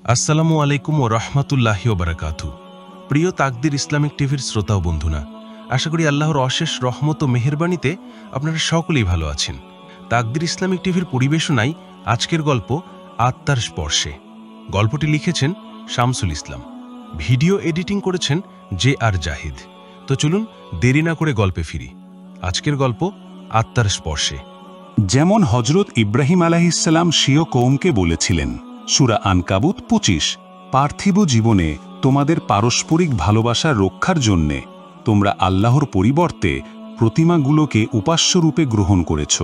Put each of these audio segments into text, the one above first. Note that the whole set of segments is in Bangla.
আসসালামু আলাইকুম ও রহমতুল্লাহি ও বারাকাতু। প্রিয় তাকদির ইসলামিক টিভির শ্রোতা ও বন্ধুরা, আশা করি আল্লাহর অশেষ রহমত ও মেহেরবানিতে আপনারা সকলেই ভালো আছেন। তাকদির ইসলামিক টিভির পরিবেশনায় আজকের গল্প আত্মার স্পর্শে। গল্পটি লিখেছেন শামসুল ইসলাম, ভিডিও এডিটিং করেছেন JR জাহিদ। তো চলুন দেরি না করে গল্পে ফিরি। আজকের গল্প আত্মার স্পর্শে। যেমন হজরত ইব্রাহিম আলাইহিসসালাম স্বীয় কওমকে বলেছিলেন, সূরা আনকাবুত 25, পার্থিব জীবনে তোমাদের পারস্পরিক ভালোবাসা রক্ষার জন্যে তোমরা আল্লাহর পরিবর্তে প্রতিমাগুলোকে উপাস্যরূপে গ্রহণ করেছ।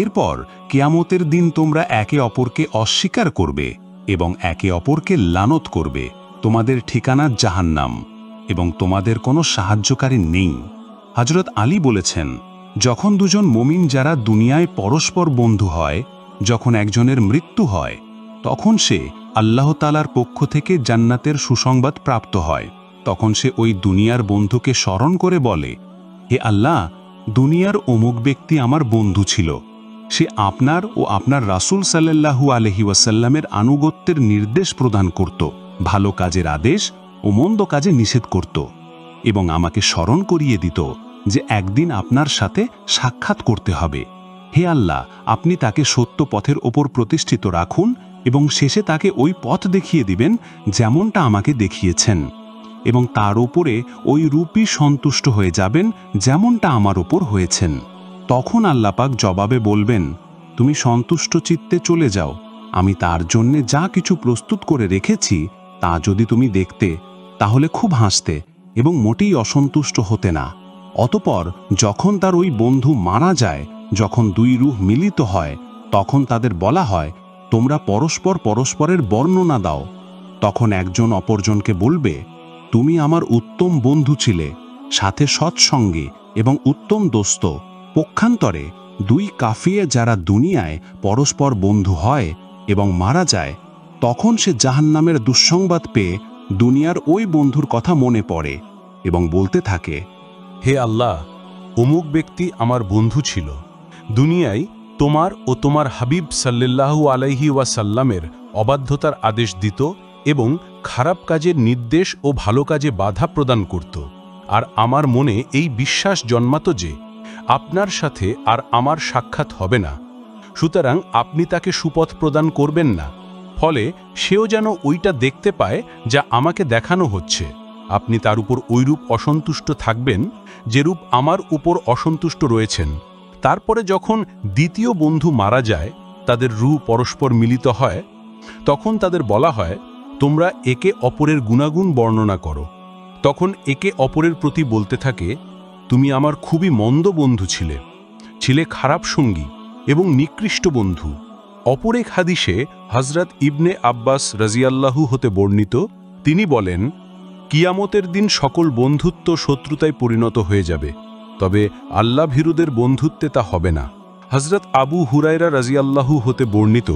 এরপর কিয়ামতের দিন তোমরা একে অপরকে অস্বীকার করবে এবং একে অপরকে লানত করবে। তোমাদের ঠিকানা জাহান্নাম এবং তোমাদের কোনো সাহায্যকারী নেই। হযরত আলী বলেছেন, যখন দুজন মুমিন যারা দুনিয়ায় পরস্পর বন্ধু হয়, যখন একজনের মৃত্যু হয়, তখন সে আল্লাহ তাআলার পক্ষ থেকে জান্নাতের সুসংবাদ প্রাপ্ত হয়। তখন সে ওই দুনিয়ার বন্ধুকে স্মরণ করে বলে, হে আল্লাহ, দুনিয়ার অমুক ব্যক্তি আমার বন্ধু ছিল। সে আপনার ও আপনার রাসূল সাল্লাল্লাহু আলাইহি ওয়াসাল্লামের আনুগত্যের নির্দেশ প্রদান করত, ভালো কাজের আদেশ ও মন্দ কাজে নিষেধ করত, এবং আমাকে স্মরণ করিয়ে দিত যে একদিন আপনার সাথে সাক্ষাৎ করতে হবে। হে আল্লাহ, আপনি তাকে সত্য পথের ওপর প্রতিষ্ঠিত রাখুন এবং শেষে তাকে ওই পথ দেখিয়ে দিবেন যেমনটা আমাকে দেখিয়েছেন, এবং তার উপরে ওই রূপই সন্তুষ্ট হয়ে যাবেন যেমনটা আমার ওপর হয়েছেন। তখন আল্লাহ পাক জবাবে বলবেন, তুমি সন্তুষ্ট চিত্তে চলে যাও, আমি তার জন্যে যা কিছু প্রস্তুত করে রেখেছি তা যদি তুমি দেখতে তাহলে খুব হাসতে এবং মোটেই অসন্তুষ্ট হতে না। অতঃপর যখন তার ওই বন্ধু মারা যায়, যখন দুই রূহ মিলিত হয়, তখন তাদের বলা হয়, তোমরা পরস্পর পরস্পরের বর্ণনা দাও। তখন একজন অপরজনকে বলবে, তুমি আমার উত্তম বন্ধু ছিলে, সাথে সৎসঙ্গী এবং উত্তম দোস্ত। পক্ষান্তরে দুই কাফির যারা দুনিয়ায় পরস্পর বন্ধু হয় এবং মারা যায়, তখন সে জাহান্নামের দুঃসংবাদ পেয়ে দুনিয়ার ওই বন্ধুর কথা মনে পড়ে এবং বলতে থাকে, হে আল্লাহ, অমুক ব্যক্তি আমার বন্ধু ছিল, দুনিয়ায় তোমার ও তোমার হাবিব সাল্লাল্লাহু আলাইহি ওয়াসাল্লামের অবাধ্যতার আদেশ দিত এবং খারাপ কাজের নির্দেশ ও ভালো কাজে বাধা প্রদান করত। আর আমার মনে এই বিশ্বাস জন্মাত যে আপনার সাথে আর আমার সাক্ষাৎ হবে না, সুতরাং আপনি তাকে সুপথ প্রদান করবেন না, ফলে সেও যেন ওইটা দেখতে পায় যা আমাকে দেখানো হচ্ছে। আপনি তার উপর ওইরূপ অসন্তুষ্ট থাকবেন যেরূপ আমার উপর অসন্তুষ্ট রয়েছেন। তারপরে যখন দ্বিতীয় বন্ধু মারা যায়, তাদের রূহ পরস্পর মিলিত হয়, তখন তাদের বলা হয়, তোমরা একে অপরের গুণাগুণ বর্ণনা করো। তখন একে অপরের প্রতি বলতে থাকে, তুমি আমার খুবই মন্দ বন্ধু ছিলে খারাপ সঙ্গী এবং নিকৃষ্ট বন্ধু। অপর এক হাদিসে হযরত ইবনে আব্বাস রাদিয়াল্লাহু হতে বর্ণিত, তিনি বলেন, কিয়ামতের দিন সকল বন্ধুত্ব শত্রুতায় পরিণত হয়ে যাবে, তবে আল্লাহ ভীরুদের বন্ধুত্বে তা হবে না। হযরত আবু হুরায়রা রাদিয়াল্লাহু হতে বর্ণিত,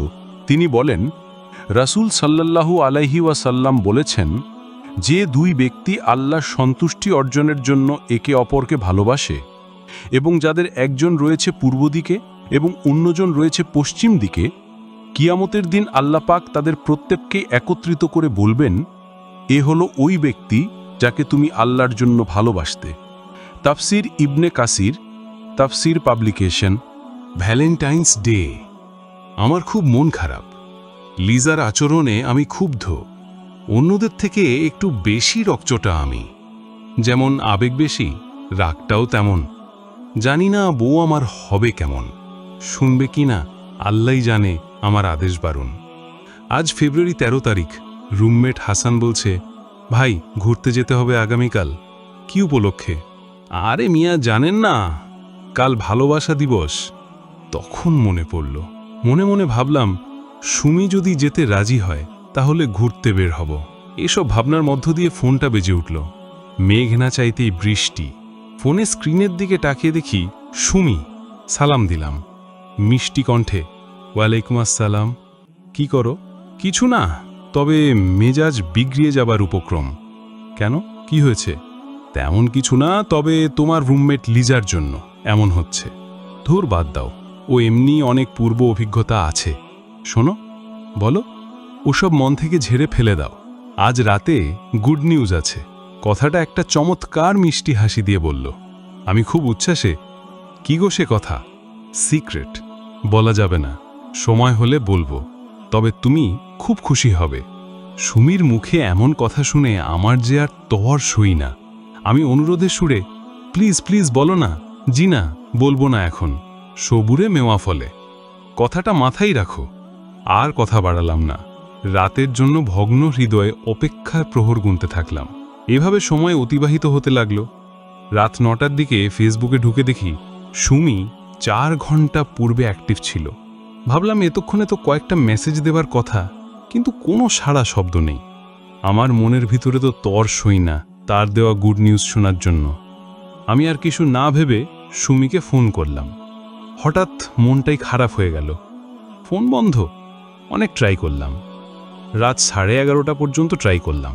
তিনি বলেন, রাসূল সাল্লাল্লাহু আলাইহি ওয়াসাল্লাম বলেছেন, যে দুই ব্যক্তি আল্লাহর সন্তুষ্টি অর্জনের জন্য একে অপরকে ভালোবাসে এবং যাদের একজন রয়েছে পূর্ব দিকে এবং অন্যজন রয়েছে পশ্চিম দিকে, কিয়ামতের দিন আল্লাহ পাক তাদের প্রত্যেককে একত্রিত করে বলবেন, এ হলো ওই ব্যক্তি যাকে তুমি আল্লাহর জন্য ভালোবাসতে। তাফসির ইবনে কাসির, তাফসির পাবলিকেশন। Valentine's day. আমার খুব মন খারাপ। লিজার আচরণে আমি ক্ষুব্ধ। অন্যদের থেকে একটু বেশি রকচটা আমি। যেমন আবেগ বেশি, রাগটাও তেমন। জানি না বউ আমার হবে কেমন, শুনবে কি না আল্লাহই জানে। আমার আদেশ বারণ। আজ ফেব্রুয়ারি 13 তারিখ। রুমমেট হাসান বলছে, ভাই ঘুরতে যেতে হবে আগামীকাল। কি উপলক্ষে? আরে মিয়া জানেন না, কাল ভালোবাসা দিবস। তখন মনে পড়ল। মনে মনে ভাবলাম, সুমি যদি যেতে রাজি হয় তাহলে ঘুরতে বের হব। এসব ভাবনার মধ্য দিয়ে ফোনটা বেজে উঠল। মেঘ না চাইতেই বৃষ্টি। ফোনে স্ক্রিনের দিকে তাকিয়ে দেখি সুমি। সালাম দিলাম মিষ্টি কণ্ঠে, ওয়ালাইকুম আসসালাম। কি করো? কিছু না, তবে মেজাজ বিগড়িয়ে যাবার উপক্রম। কেন, কি হয়েছে? তেমন কিছু না, তবে তোমার রুমমেট লিজার জন্য এমন হচ্ছে। ধুর বাদ দাও, ও এমনি অনেক পূর্ব অভিজ্ঞতা আছে। শোনো, বলো। ওসব মন থেকে ঝেড়ে ফেলে দাও। আজ রাতে গুড নিউজ আছে। কথাটা একটা চমৎকার মিষ্টি হাসি দিয়ে বলল। আমি খুব উচ্ছ্বাসে, কি গো সে কথা? সিক্রেট, বলা যাবে না, সময় হলে বলবো, তবে তুমি খুব খুশি হবে। সুমির মুখে এমন কথা শুনে আমার যে আর তর সই না। আমি অনুরোধের সুরে, প্লিজ প্লিজ বলো না। জি না, বলবো না এখন, সবুরে মেওয়া ফলে। কথাটা মাথায় রাখো। আর কথা বাড়ালাম না। রাতের জন্য ভগ্ন হৃদয়ে অপেক্ষার প্রহর গুনতে থাকলাম। এভাবে সময় অতিবাহিত হতে লাগলো। রাত 9টার দিকে ফেসবুকে ঢুকে দেখি সুমি 4 ঘন্টা পূর্বে অ্যাক্টিভ ছিল। ভাবলাম এতক্ষণে তো কয়েকটা মেসেজ দেবার কথা, কিন্তু কোনো সাড়া শব্দ নেই। আমার মনের ভিতরে তো তর সই না তার দেওয়া গুড নিউজ শোনার জন্য। আমি আর কিছু না ভেবে সুমিকে ফোন করলাম। হঠাৎ মনটাই খারাপ হয়ে গেল। ফোন বন্ধ। অনেক ট্রাই করলাম। রাত 11:30 পর্যন্ত ট্রাই করলাম।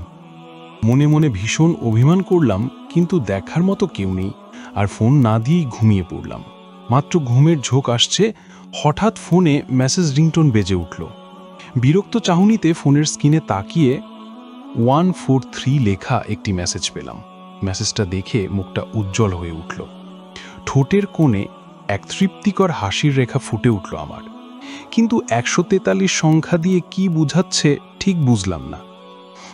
মনে মনে ভীষণ অভিমান করলাম, কিন্তু দেখার মতো কেউ নেই, আর ফোন না দিয়েই ঘুমিয়ে পড়লাম। মাত্র ঘুমের ঝোঁক আসছে, হঠাৎ ফোনে মেসেজ রিংটোন বেজে উঠল। বিরক্ত চাহনিতে ফোনের স্ক্রিনে তাকিয়ে 143 লেখা একটি মেসেজ পেলাম। মেসেজটা দেখে মুখটা উজ্জ্বল হয়ে উঠল। ঠোঁটের কোণে এক তৃপ্তিকর হাসির রেখা ফুটে উঠল আমার। কিন্তু 143 সংখ্যা দিয়ে কি বুঝাচ্ছে ঠিক বুঝলাম না।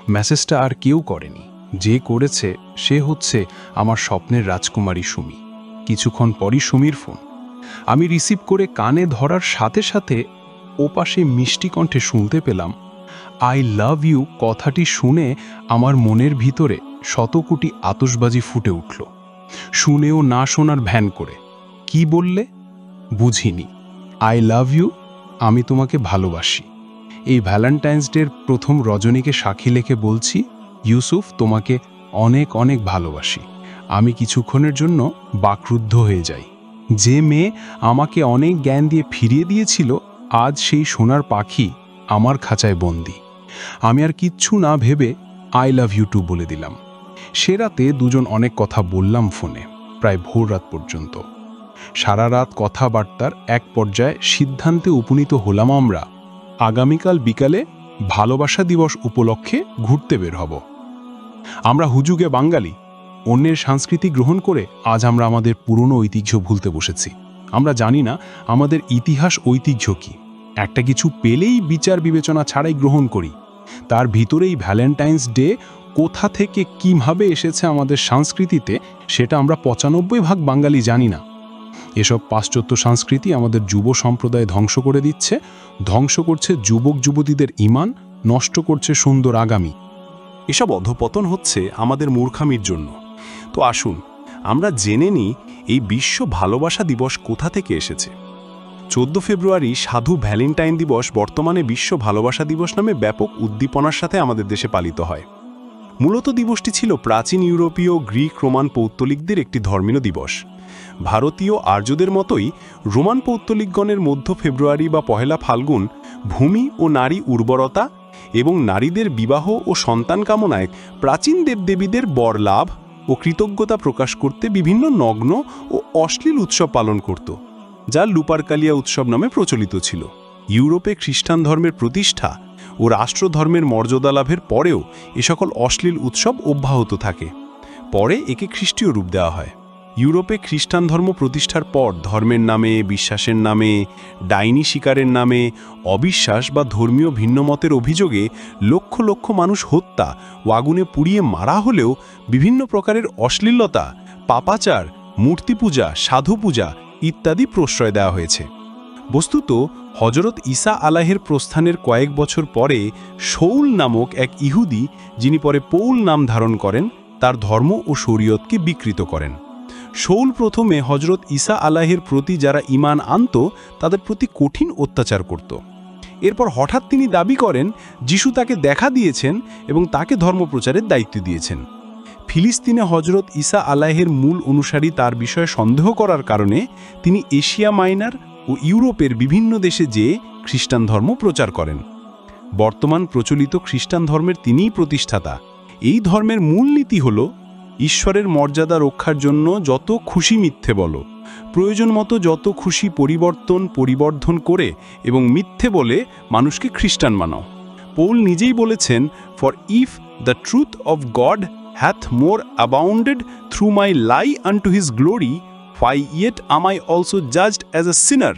মেসেজটা আর কেউ করেনি। যে করেছে সে হচ্ছে আমার স্বপ্নের রাজকুমারী সুমি। কিছুক্ষণ পরই সুমির ফোন। আমি রিসিভ করে কানে ধরার সাথে সাথে ওপাশে মিষ্টি কণ্ঠে শুনতে পেলাম আই লাভ ইউ। কথাটি শুনে আমার মনের ভিতরে শতকোটি আতশবাজি ফুটে উঠল। শুনেও না শোনার ভ্যান করে। কি বললে? বুঝিনি। আই লাভ ইউ, আমি তোমাকে ভালোবাসি। এই ভ্যালেন্টাইন্স ডের প্রথম রজনীকে সাক্ষী রেখে বলছি, ইউসুফ, তোমাকে অনেক অনেক ভালোবাসি। আমি কিছুক্ষণের জন্য বাকরুদ্ধ হয়ে যাই। যে মেয়ে আমাকে অনেক জ্ঞান দিয়ে ফিরিয়ে দিয়েছিল, আজ সেই সোনার পাখি আমার খাঁচায় বন্দি। আমি আর কিচ্ছু না ভেবে আই লাভ ইউ টু বলে দিলাম। সে রাতে দুজন অনেক কথা বললাম ফোনে, প্রায় ভোর রাত পর্যন্ত। সারা রাত কথাবার্তার এক পর্যায়ে সিদ্ধান্তে উপনীত হলাম আমরা আগামীকাল বিকালে ভালোবাসা দিবস উপলক্ষে ঘুরতে বের হব। আমরা হুজুগে বাঙালি, অন্যের সংস্কৃতি গ্রহণ করে আজ আমরা আমাদের পুরনো ঐতিহ্য ভুলতে বসেছি। আমরা জানি না আমাদের ইতিহাস ঐতিহ্য কি। একটা কিছু পেলেই বিচার বিবেচনা ছাড়াই গ্রহণ করি। তার ভিতরেই ভ্যালেন্টাইন্স ডে কোথা থেকে কিভাবে এসেছে আমাদের সংস্কৃতিতে, সেটা আমরা 95% বাঙালি জানি না। এসব পাশ্চাত্য সংস্কৃতি আমাদের যুব সম্প্রদায় ধ্বংস করে দিচ্ছে, ধ্বংস করছে যুবক যুবতীদের ঈমান, নষ্ট করছে সুন্দর আগামী। এসব অধপতন হচ্ছে আমাদের মূর্খামির জন্য। তো আসুন আমরা জেনে নিই এই বিশ্ব ভালোবাসা দিবস কোথা থেকে এসেছে। 14 ফেব্রুয়ারি সাধু ভ্যালেন্টাইন দিবস বর্তমানে বিশ্ব ভালোবাসা দিবস নামে ব্যাপক উদ্দীপনার সাথে আমাদের দেশে পালিত হয়। মূলত দিবসটি ছিল প্রাচীন ইউরোপীয়, গ্রিক, রোমান পৌত্তলিকদের একটি ধর্মীয় দিবস। ভারতীয় আর্যদের মতোই রোমান পৌত্তলিকগণের মধ্য ফেব্রুয়ারি বা পহেলা ফাল্গুন ভূমি ও নারী উর্বরতা এবং নারীদের বিবাহ ও সন্তান কামনায় প্রাচীন দেবদেবীদের বর লাভ ও কৃতজ্ঞতা প্রকাশ করতে বিভিন্ন নগ্ন ও অশ্লীল উৎসব পালন করত, যা লুপারকালিয়া উৎসব নামে প্রচলিত ছিল। ইউরোপে খ্রিস্টান ধর্মের প্রতিষ্ঠা ও রাষ্ট্রধর্মের মর্যাদা লাভের পরেও এ সকল অশ্লীল উৎসব অব্যাহত থাকে। পরে একে খ্রিস্টীয় রূপ দেওয়া হয়। ইউরোপে খ্রিস্টান ধর্ম প্রতিষ্ঠার পর ধর্মের নামে, বিশ্বাসের নামে, ডাইনি শিকারের নামে, অবিশ্বাস বা ধর্মীয় ভিন্নমতের অভিযোগে লক্ষ লক্ষ মানুষ হত্যা ও আগুনে পুড়িয়ে মারা হলেও বিভিন্ন প্রকারের অশ্লীলতা, পাপাচার, মূর্তি পূজা, সাধু পূজা ইত্যাদি প্রশ্রয় দেওয়া হয়েছে। বস্তুত হজরত ঈসা আলাইহির প্রস্থানের কয়েক বছর পরে শৌল নামক এক ইহুদি, যিনি পরে পৌল নাম ধারণ করেন, তার ধর্ম ও শরীয়তকে বিকৃত করেন। শৌল প্রথমে হজরত ঈসা আলাইহির প্রতি যারা ঈমান আনত তাদের প্রতি কঠিন অত্যাচার করত। এরপর হঠাৎ তিনি দাবি করেন যিশু তাকে দেখা দিয়েছেন এবং তাকে ধর্মপ্রচারের দায়িত্ব দিয়েছেন। ফিলিস্তিনে হজরত ঈসা আলাইহির মূল অনুসারী তার বিষয়ে সন্দেহ করার কারণে তিনি এশিয়া মাইনর ও ইউরোপের বিভিন্ন দেশে যেয়ে খ্রিস্টান ধর্ম প্রচার করেন। বর্তমান প্রচলিত খ্রিস্টান ধর্মের তিনিই প্রতিষ্ঠাতা। এই ধর্মের মূল নীতি হল ঈশ্বরের মর্যাদা রক্ষার জন্য যত খুশি মিথ্যে বলো, প্রয়োজন মতো যত খুশি পরিবর্ধন করে এবং মিথ্যে বলে মানুষকে খ্রিস্টান বানাও। পৌল নিজেই বলেছেন, for if the truth of God hath more abounded through my lie unto his glory, why yet am I also judged as a sinner?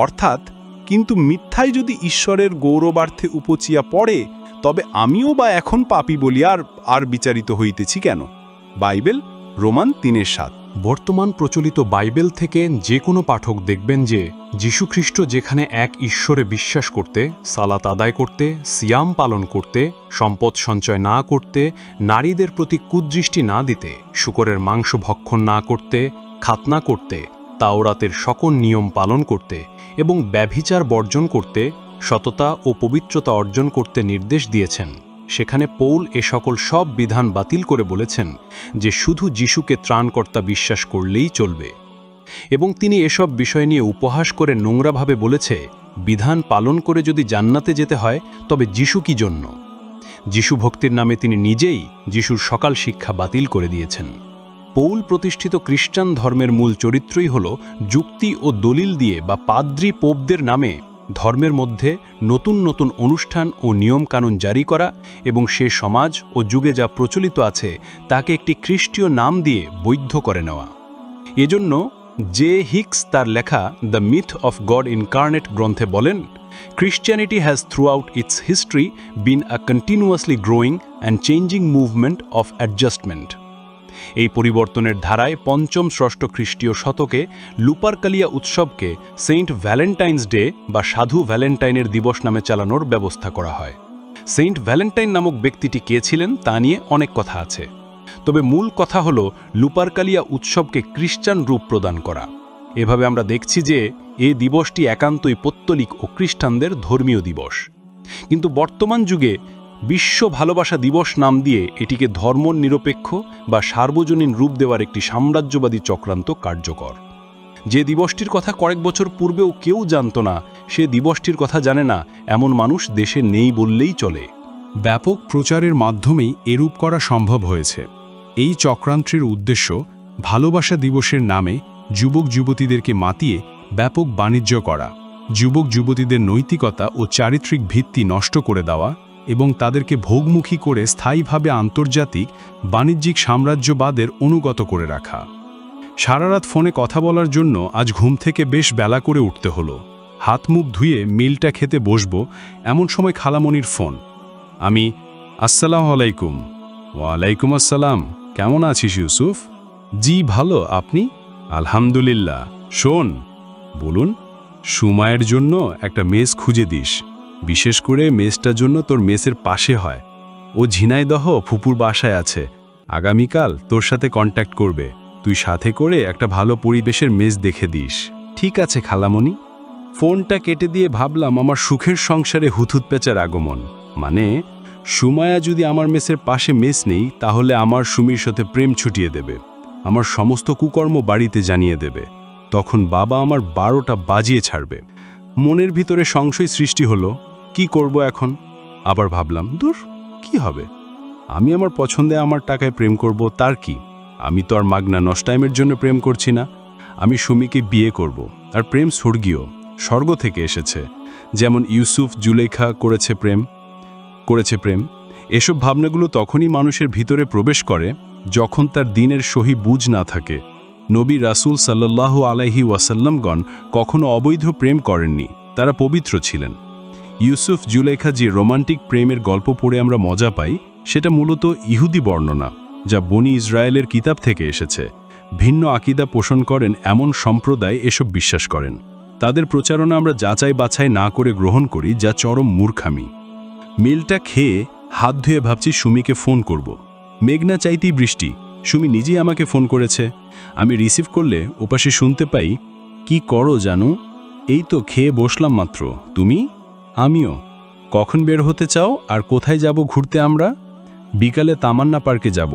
অর্থাৎ, কিন্তু মিথ্যায় যদি ঈশ্বরের গৌরবার্থে উপচিয়া পড়ে, তবে আমিও বা এখন পাপী বলিয়া আর বিচারিত হইতেছি কেন? Bible, Roman 3:7। বর্তমান প্রচলিত বাইবেল থেকে যে কোনো পাঠক দেখবেন যে যীশুখ্রিস্ট যেখানে এক ঈশ্বরে বিশ্বাস করতে, সালাত আদায় করতে, সিয়াম পালন করতে, সম্পদ সঞ্চয় না করতে, নারীদের প্রতি কুদৃষ্টি না দিতে, শূকরের মাংস ভক্ষণ না করতে, খাতনা করতে, তাওরাতের সকল নিয়ম পালন করতে এবং ব্যভিচার বর্জন করতে, সততা ও পবিত্রতা অর্জন করতে নির্দেশ দিয়েছেন, সেখানে পৌল এ সকল সব বিধান বাতিল করে বলেছেন যে শুধু যিশুকে ত্রাণকর্তা বিশ্বাস করলেই চলবে। এবং তিনি এসব বিষয় নিয়ে উপহাস করে নোংরাভাবে বলেছে, বিধান পালন করে যদি জান্নাতে যেতে হয় তবে যিশু কি জন্য? যিশু ভক্তির নামে তিনি নিজেই যিশুর সকাল শিক্ষা বাতিল করে দিয়েছেন। পৌল প্রতিষ্ঠিত খ্রিস্টান ধর্মের মূল চরিত্রই হল যুক্তি ও দলিল দিয়ে বা পাদ্রী পোপদের নামে ধর্মের মধ্যে নতুন নতুন অনুষ্ঠান ও নিয়মকানুন জারি করা এবং সে সমাজ ও যুগে যা প্রচলিত আছে তাকে একটি খ্রিস্টীয় নাম দিয়ে বৈধ করে নেওয়া। এজন্য জে হিক্স তার লেখা the myth of god incarnate গ্রন্থে বলেন, Christianity has throughout its history been a continuously growing and changing movement of adjustment. এই পরিবর্তনের ধারায় পঞ্চম ষষ্ঠ খ্রিস্টীয় শতকে লুপারকালিয়া উৎসবকে সেন্ট ভ্যালেন্টাইন্স ডে বা সাধু ভ্যালেন্টাইনের দিবস নামে চালানোর ব্যবস্থা করা হয়। সেন্ট ভ্যালেন্টাইন নামক ব্যক্তিটি কে ছিলেন তা নিয়ে অনেক কথা আছে, তবে মূল কথা হল লুপারকালিয়া উৎসবকে খ্রিস্টান রূপ প্রদান করা। এভাবে আমরা দেখছি যে এই দিবসটি একান্তই পৌত্তলিক ও খ্রিস্টানদের ধর্মীয় দিবস, কিন্তু বর্তমান যুগে বিশ্ব ভালোবাসা দিবস নাম দিয়ে এটিকে ধর্মনিরপেক্ষ বা সার্বজনীন রূপ দেওয়ার একটি সাম্রাজ্যবাদী চক্রান্ত কার্যকর। যে দিবসটির কথা কয়েক বছর পূর্বেও কেউ জানত না, সে দিবসটির কথা জানে না এমন মানুষ দেশে নেই বললেই চলে। ব্যাপক প্রচারের মাধ্যমেই এরূপ করা সম্ভব হয়েছে। এই চক্রান্তের উদ্দেশ্য ভালোবাসা দিবসের নামে যুবক যুবতীদেরকে মাতিয়ে ব্যাপক বাণিজ্য করা, যুবক যুবতীদের নৈতিকতা ও চারিত্রিক ভিত্তি নষ্ট করে দেওয়া এবং তাদেরকে ভোগমুখী করে স্থায়ীভাবে আন্তর্জাতিক বাণিজ্যিক সাম্রাজ্যবাদের অনুগত করে রাখা। সারারাত ফোনে কথা বলার জন্য আজ ঘুম থেকে বেশ বেলা করে উঠতে হলো। হাত মুখ ধুয়ে মিলটা খেতে বসবো, এমন সময় খালামণির ফোন। আমি, আসসালামু আলাইকুম। ওয়ালাইকুম আসসালাম, কেমন আছিস ইউসুফ? জি ভালো, আপনি? আলহামদুলিল্লাহ। শোন, বলুন। সুমায়ের জন্য একটা মেস খুঁজে দিস, বিশেষ করে মেসটার জন্য তোর মেসের পাশে হয়। ও ঝিনাইদহ ফুপুর বাসায় আছে, আগামীকাল তোর সাথে কন্ট্যাক্ট করবে। তুই সাথে করে একটা ভালো পরিবেশের মেস দেখে দিস। ঠিক আছে খালামণি। ফোনটা কেটে দিয়ে ভাবলাম আমার সুখের সংসারে হুথুত পেঁচার আগমন। মানে সুমায়া যদি আমার মেসের পাশে মেস নেই, তাহলে আমার সুমির সাথে প্রেম ছুটিয়ে দেবে, আমার সমস্ত কুকর্ম বাড়িতে জানিয়ে দেবে। তখন বাবা আমার 12টা বাজিয়ে ছাড়বে। মনের ভিতরে সংশয় সৃষ্টি হলো, কি করব এখন? আবার ভাবলাম, দূর, কি হবে, আমি আমার পছন্দে আমার টাকায় প্রেম করব, তার কি? আমি তো আর মাগনা নষ্টাইমের জন্য প্রেম করছি না। আমি সুমিকে বিয়ে করব, আর প্রেম স্বর্গীয়, স্বর্গ থেকে এসেছে। যেমন ইউসুফ জুলেখা করেছে প্রেম। এসব ভাবনাগুলো তখনই মানুষের ভিতরে প্রবেশ করে যখন তার দিনের সহি বুঝ না থাকে। নবী রাসূল সাল্লাল্লাহু আলাইহি ওয়াসাল্লামগণ কখনো অবৈধ প্রেম করেননি, তারা পবিত্র ছিলেন। ইউসুফ জুলেখা যে রোমান্টিক প্রেমের গল্প পড়ে আমরা মজা পাই, সেটা মূলত ইহুদি বর্ণনা, যা বনি ইসরায়েলের কিতাব থেকে এসেছে। ভিন্ন আকীদা পোষণ করেন এমন সম্প্রদায় এসব বিশ্বাস করেন। তাদের প্রচারণা আমরা যাচাই বাছাই না করে গ্রহণ করি, যা চরম মূর্খামি। মিলটা খেয়ে হাত ধুয়ে ভাবছি সুমিকে ফোন করব। মেঘনা চাইতেই বৃষ্টি। সুমি নিজেই আমাকে ফোন করেছে। আমি রিসিভ করলে ওপাশে শুনতে পাই, কি করো জানো? এই তো খেয়ে বসলাম মাত্র। তুমি? আমিও। কখন বের হতে চাও আর কোথায় যাব ঘুরতে আমরা? বিকালে তামান্না পার্কে যাব।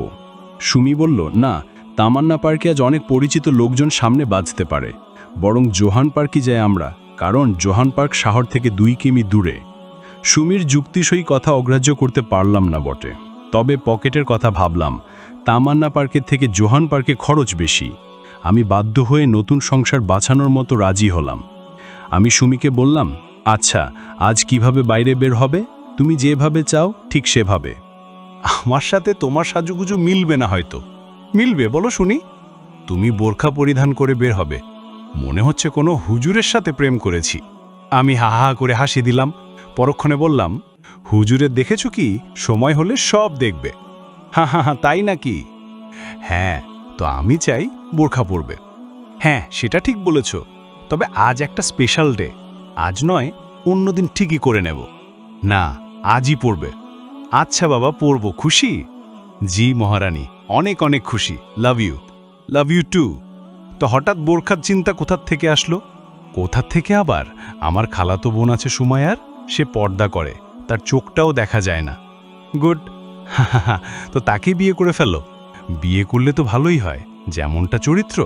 সুমি বলল, না, তামান্না পার্কে আজ অনেক পরিচিত লোকজন সামনে বাজতে পারে, বরং জোহান পার্কে যাই আমরা, কারণ জোহান পার্ক শহর থেকে 2 কিমি দূরে। সুমির যুক্তিসই কথা অগ্রাহ্য করতে পারলাম না বটে, তবে পকেটের কথা ভাবলাম। তামান্না পার্কের থেকে জোহান পার্কে খরচ বেশি। আমি বাধ্য হয়ে নতুন সংসার বাঁচানোর মতো রাজি হলাম। আমি সুমিকে বললাম, আচ্ছা, আজ কিভাবে বাইরে বের হবে? তুমি যেভাবে চাও ঠিক সেভাবে। আমার সাথে তোমার সাজুগুজু মিলবে না হয়তো। মিলবে বলো শুনি? তুমি বোরখা পরিধান করে বের হবে, মনে হচ্ছে কোনো হুজুরের সাথে প্রেম করেছি। আমি হা হা করে হাসি দিলাম, পরক্ষণে বললাম, হুজুরের দেখেছো কি, সময় হলে সব দেখবে। হা হা হা, তাই নাকি? হ্যাঁ, তো আমি চাই বোরখা পরবে। হ্যাঁ, সেটা ঠিক বলেছ, তবে আজ একটা স্পেশাল ডে। আজ নয়, অন্যদিন ঠিকই করে নেব। না, আজই পরবে। আচ্ছা বাবা, পরব। খুশি? জি মহারানী, অনেক অনেক খুশি। Love you. Love you too. তো হঠাৎ বোরখার চিন্তা কোথার থেকে আসলো? কোথার থেকে আবার? আমার খালাতো বোন আছে সুমাইয়ার, সে পর্দা করে, তার চোখটাও দেখা যায় না। গুড। তো তাকে বিয়ে করে ফেলো। বিয়ে করলে তো ভালোই হয়, যেমনটা চরিত্র,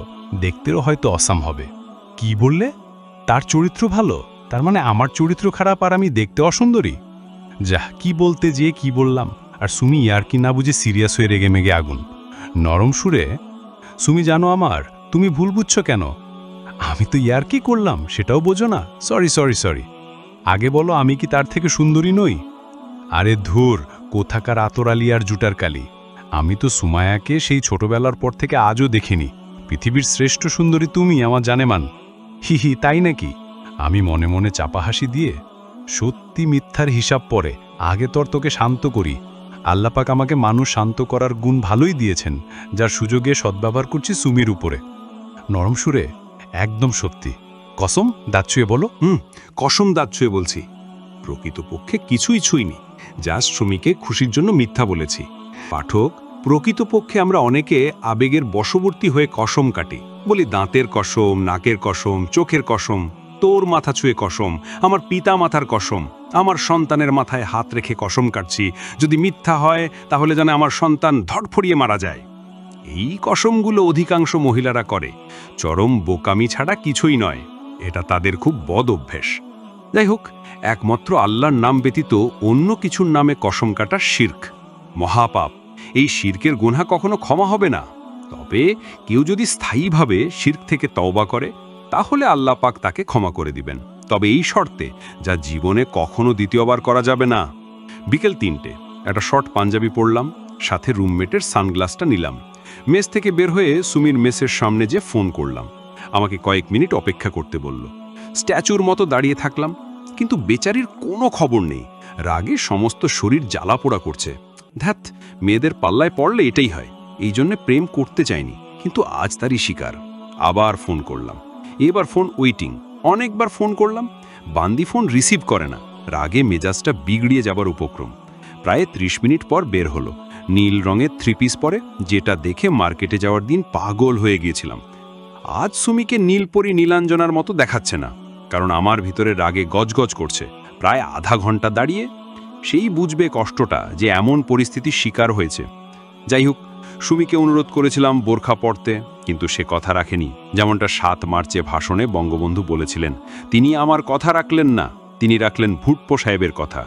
দেখতেও হয়তো অসাম হবে। কি বললে? তার চরিত্র ভালো, তার মানে আমার চরিত্র খারাপ আর আমি দেখতে অসুন্দরী? যাহ, কি বলতে যেয়ে কি বললাম। আর সুমি ইয়ার কি না বুঝে সিরিয়াস হয়ে রেগে মেগে আগুন। নরম সুরে, সুমি জানো আমার, তুমি ভুল বুঝছো কেন? আমি তো ইয়ার কি করলাম সেটাও বোঝো না? Sorry sorry sorry. আগে বলো, আমি কি তার থেকে সুন্দরী নই? আরে ধুর, কোথাকার আতরালি আর জুটার কালি। আমি তো সুমায়াকে সেই ছোটবেলার পর থেকে আজও দেখিনি। পৃথিবীর শ্রেষ্ঠ সুন্দরী তুমি, আমার জানেমান। হি হি, তাই নাকি? আমি মনে মনে চাপা হাসি দিয়ে, সত্যি মিথ্যার হিসাব পরে আগে তোকে শান্ত করি। আল্লাপাক আমাকে মানুষ শান্ত করার গুণ ভালোই দিয়েছেন, যার সুযোগে সদ্ব্যবহার করছি সুমির উপরে। নরম সুরে, একদম সত্যি। কসম? দাঁত ছুঁয়ে বলো। কসম দাঁত ছুঁয়ে বলছি, প্রকৃতপক্ষে কিছুই ছুঁইনি, জাস্ট সুমিকে খুশির জন্য মিথ্যা বলেছি। পাঠক, প্রকৃতপক্ষে আমরা অনেকে আবেগের বশবর্তী হয়ে কসম কাটি, বলি দাঁতের কসম, নাকের কসম, চোখের কসম, তোর মাথা ছুঁয়ে কসম, আমার পিতা মাতার কসম, আমার সন্তানের মাথায় হাত রেখে কসম কাটছি, যদি মিথ্যা হয় তাহলে যেন আমার সন্তান ধড়ফড়িয়ে মারা যায়। এই কসমগুলো অধিকাংশ মহিলারা করে, চরম বোকামি ছাড়া কিছুই নয়। এটা তাদের খুব বদ অভ্যেস। যাই হোক, একমাত্র আল্লাহর নাম ব্যতীত অন্য কিছুর নামে কসম কাটা শিরক, মহাপাপ। এই শিরকের গুনাহ কখনো ক্ষমা হবে না। তবে কেউ যদি স্থায়ীভাবে শিরক থেকে তওবা করে, তাহলে আল্লাহ পাক তাকে ক্ষমা করে দিবেন, তবে এই শর্তে, যা জীবনে কখনো দ্বিতীয়বার করা যাবে না। বিকেল 3টে, একটা শর্ট পাঞ্জাবি পরলাম, সাথে রুমমেটের সানগ্লাসটা নিলাম। মেস থেকে বের হয়ে সুমির মেসের সামনে যে ফোন করলাম। আমাকে কয়েক মিনিট অপেক্ষা করতে বলল। স্ট্যাচুর মতো দাঁড়িয়ে থাকলাম, কিন্তু বেচারির কোনো খবর নেই। রাগে সমস্ত শরীর জ্বালা পোড়া করছে। ধ্যাত, মেয়েদের পাল্লায় পড়লে এটাই হয়। এই জন্যে প্রেম করতে চাইনি, কিন্তু আজ তারই শিকার। আবার ফোন করলাম, এবার ফোন ওয়েটিং। অনেকবার ফোন করলাম, বান্দি ফোন রিসিভ করে না। রাগে মেজাজটা বিগড়িয়ে যাবার উপক্রম। প্রায় 30 মিনিট পর বের হলো, নীল রঙের 3 পিস পরে, যেটা দেখে মার্কেটে যাওয়ার দিন পাগল হয়ে গিয়েছিলাম। আজ সুমিকে নীলপরি নীলাঞ্জনার মতো দেখাচ্ছে না, কারণ আমার ভিতরে রাগে গজগজ করছে। প্রায় আধা ঘন্টা দাঁড়িয়ে সেই বুঝবে কষ্টটা, যে এমন পরিস্থিতির শিকার হয়েছে। যাই হোক, সুমিকে অনুরোধ করেছিলাম বোরখা পরতে, কিন্তু সে কথা রাখেনি। যেমনটা 7 মার্চে ভাষণে বঙ্গবন্ধু বলেছিলেন, তিনি আমার কথা রাখলেন না, তিনি রাখলেন ভুট্টো সাহেবের কথা।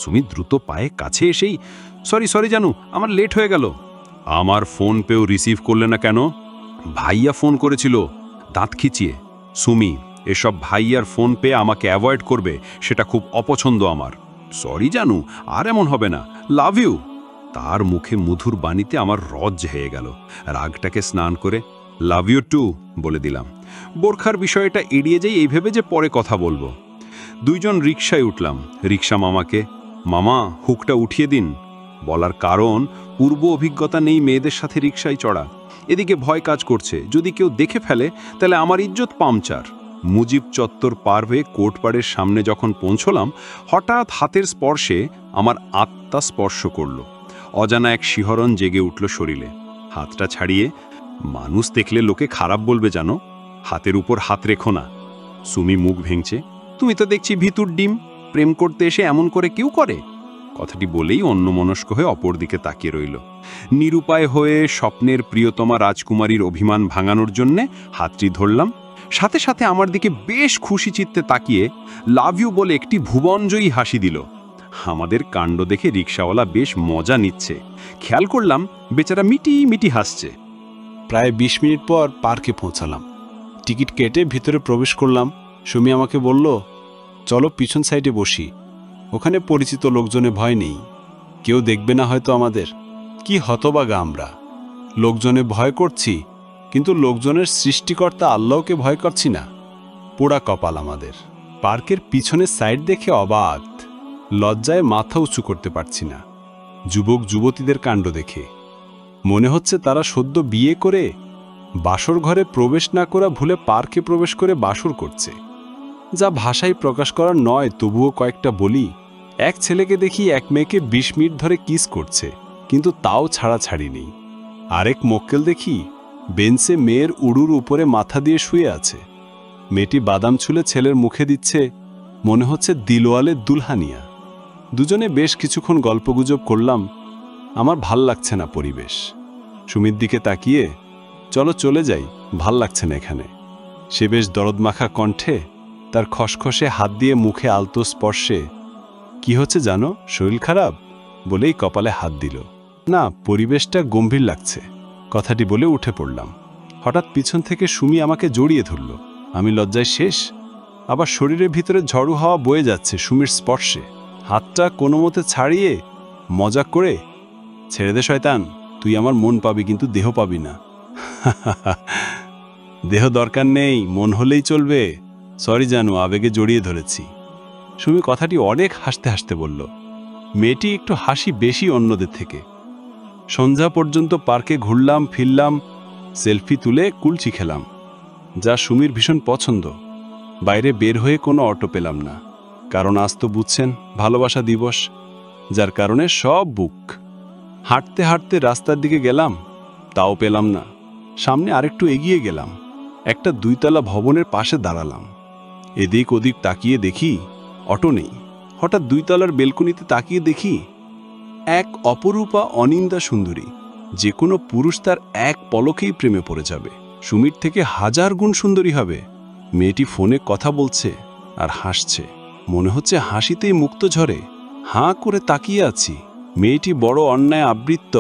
সুমি দ্রুত পায়ে কাছে এসেই, সরি সরি জানু, আমার লেট হয়ে গেল। আমার ফোন পেও রিসিভ করলে না কেন? ভাইয়া ফোন করেছিল, দাঁত খিচিয়ে। সুমি, এসব ভাইয়ার ফোন পেয়ে আমাকে অ্যাভয়েড করবে, সেটা খুব অপছন্দ আমার। সরি জানু, আর এমন হবে না, লাভ ইউ। তার মুখে মধুর বাণীতে আমার রজ হয়ে গেল। রাগটাকে স্নান করে লাভ ইউ টু বলে দিলাম। বোরখার বিষয়টা এড়িয়ে যাই এই ভেবে যে পরে কথা বলবো। 2 জন রিকশায় উঠলাম। রিকশা মামাকে, মামা হুকটা উঠিয়ে দিন বলার কারণ, পূর্ব অভিজ্ঞতা নেই মেয়েদের সাথে রিকশায় চড়া। এদিকে ভয় কাজ করছে, যদি কেউ দেখে ফেলে তাহলে আমার ইজ্জত পামচার। মুজিব চত্বর পার হয়ে কোর্টপাড়ের সামনে যখন পৌঁছলাম, হঠাৎ হাতের স্পর্শে আমার আত্মা স্পর্শ করল। অজানা এক শিহরণ জেগে উঠল শরীরে। হাতটা ছাড়িয়ে, মানুষ দেখলে লোকে খারাপ বলবে জানো, হাতের উপর হাত রেখো না। সুমি মুখ ভেঙছে, তুমি তো দেখছি ভিতুর ডিম, প্রেম করতে এসে এমন করে কেউ করে? কথাটি বলেই অন্যমনস্ক হয়ে অপর দিকে তাকিয়ে রইল। নিরুপায় হয়ে স্বপ্নের প্রিয়তমা রাজকুমারীর অভিমান ভাঙানোর জন্যে হাতটি ধরলাম। সাথে সাথে আমার দিকে বেশ খুশি চিত্তে তাকিয়ে লাভ ইউ বলে একটি ভুবনজয়ী হাসি দিল। আমাদের কাণ্ড দেখে রিকশাওয়ালা বেশ মজা নিচ্ছে। খেয়াল করলাম বেচারা মিটি মিটি হাসছে। প্রায় 20 মিনিট পর পার্কে পৌঁছালাম। টিকিট কেটে ভিতরে প্রবেশ করলাম। সুমি আমাকে বলল, চলো পিছন সাইডে বসি। ওখানে পরিচিত লোকজনে ভয় নেই, কেউ দেখবে না হয়তো আমাদের। কি হতবাগা আমরা, লোকজনে ভয় করছি কিন্তু লোকজনের সৃষ্টিকর্তা আল্লাহকে ভয় করছি না। পোড়া কপাল আমাদের। পার্কের পিছনের সাইড দেখে অবাক, লজ্জায় মাথা উঁচু করতে পারছি না। যুবক যুবতীদের কাণ্ড দেখে মনে হচ্ছে তারা সদ্য বিয়ে করে বাসর ঘরে প্রবেশ না করা ভুলে পার্কে প্রবেশ করে বাসর করছে, যা ভাষায় প্রকাশ করার নয়। তবুও কয়েকটা বলি। এক ছেলেকে দেখি এক মেয়েকে 20 মিনিট ধরে কিস করছে, কিন্তু তাও ছাড়াছাড়ি নেই। আরেক মক্কেল দেখি বেঞ্চে মেয়ের উড়ুর উপরে মাথা দিয়ে শুয়ে আছে। মেয়েটি বাদাম ছুলে ছেলের মুখে দিচ্ছে, মনে হচ্ছে দিলওয়ালে দুলহানিয়া। দুজনে বেশ কিছুক্ষণ গল্পগুজব করলাম। আমার ভাল লাগছে না পরিবেশ। সুমির দিকে তাকিয়ে, চলো চলে যাই, ভাল লাগছে না এখানে। সে বেশ দরদমাখা কণ্ঠে তার খসখসে হাত দিয়ে মুখে আলতো স্পর্শে, কি হচ্ছে জানো, শরীর খারাপ বলেই কপালে হাত দিল। না, পরিবেশটা গম্ভীর লাগছে, কথাটি বলে উঠে পড়লাম। হঠাৎ পিছন থেকে সুমি আমাকে জড়িয়ে ধরল। আমি লজ্জায় শেষ। আবার শরীরের ভিতরে ঝড়ু হাওয়া বয়ে যাচ্ছে সুমির স্পর্শে। হাতটা কোনো মতে ছাড়িয়ে মজাক করে, ছেড়ে দে শয়তান, তুই আমার মন পাবি কিন্তু দেহ পাবি না। দেহ দরকার নেই, মন হলেই চলবে। সরি জানু, আবেগে জড়িয়ে ধরেছি। সুমি কথাটি অনেক হাসতে হাসতে বলল। মেয়েটি একটু হাসি বেশি অন্যদের থেকে। সন্ধ্যা পর্যন্ত পার্কে ঘুরলাম ফিরলাম, সেলফি তুলে কুলচি খেলাম, যা সুমির ভীষণ পছন্দ। বাইরে বের হয়ে কোনো অটো পেলাম না, কারণ আজ তো বুঝছেন ভালোবাসা দিবস, যার কারণে সব বুক। হাঁটতে হাঁটতে রাস্তার দিকে গেলাম, তাও পেলাম না। সামনে আরেকটু এগিয়ে গেলাম, একটা 2 তলা ভবনের পাশে দাঁড়ালাম। এদিক ওদিক তাকিয়ে দেখি অটো নেই। হঠাৎ 2 তলার বেলকনিতে তাকিয়ে দেখি এক অপরূপা অনিন্দা সুন্দরী। যে কোনো পুরুষ তার এক পলকেই প্রেমে পড়ে যাবে। সুমির থেকে 1000 গুণ সুন্দরী হবে। মেয়েটি ফোনে কথা বলছে আর হাসছে, মনে হচ্ছে হাসিতেই মুক্ত ঝরে। হাঁ করে তাকিয়ে আছি। মেয়েটি বড় অন্যায় আবৃত্ত।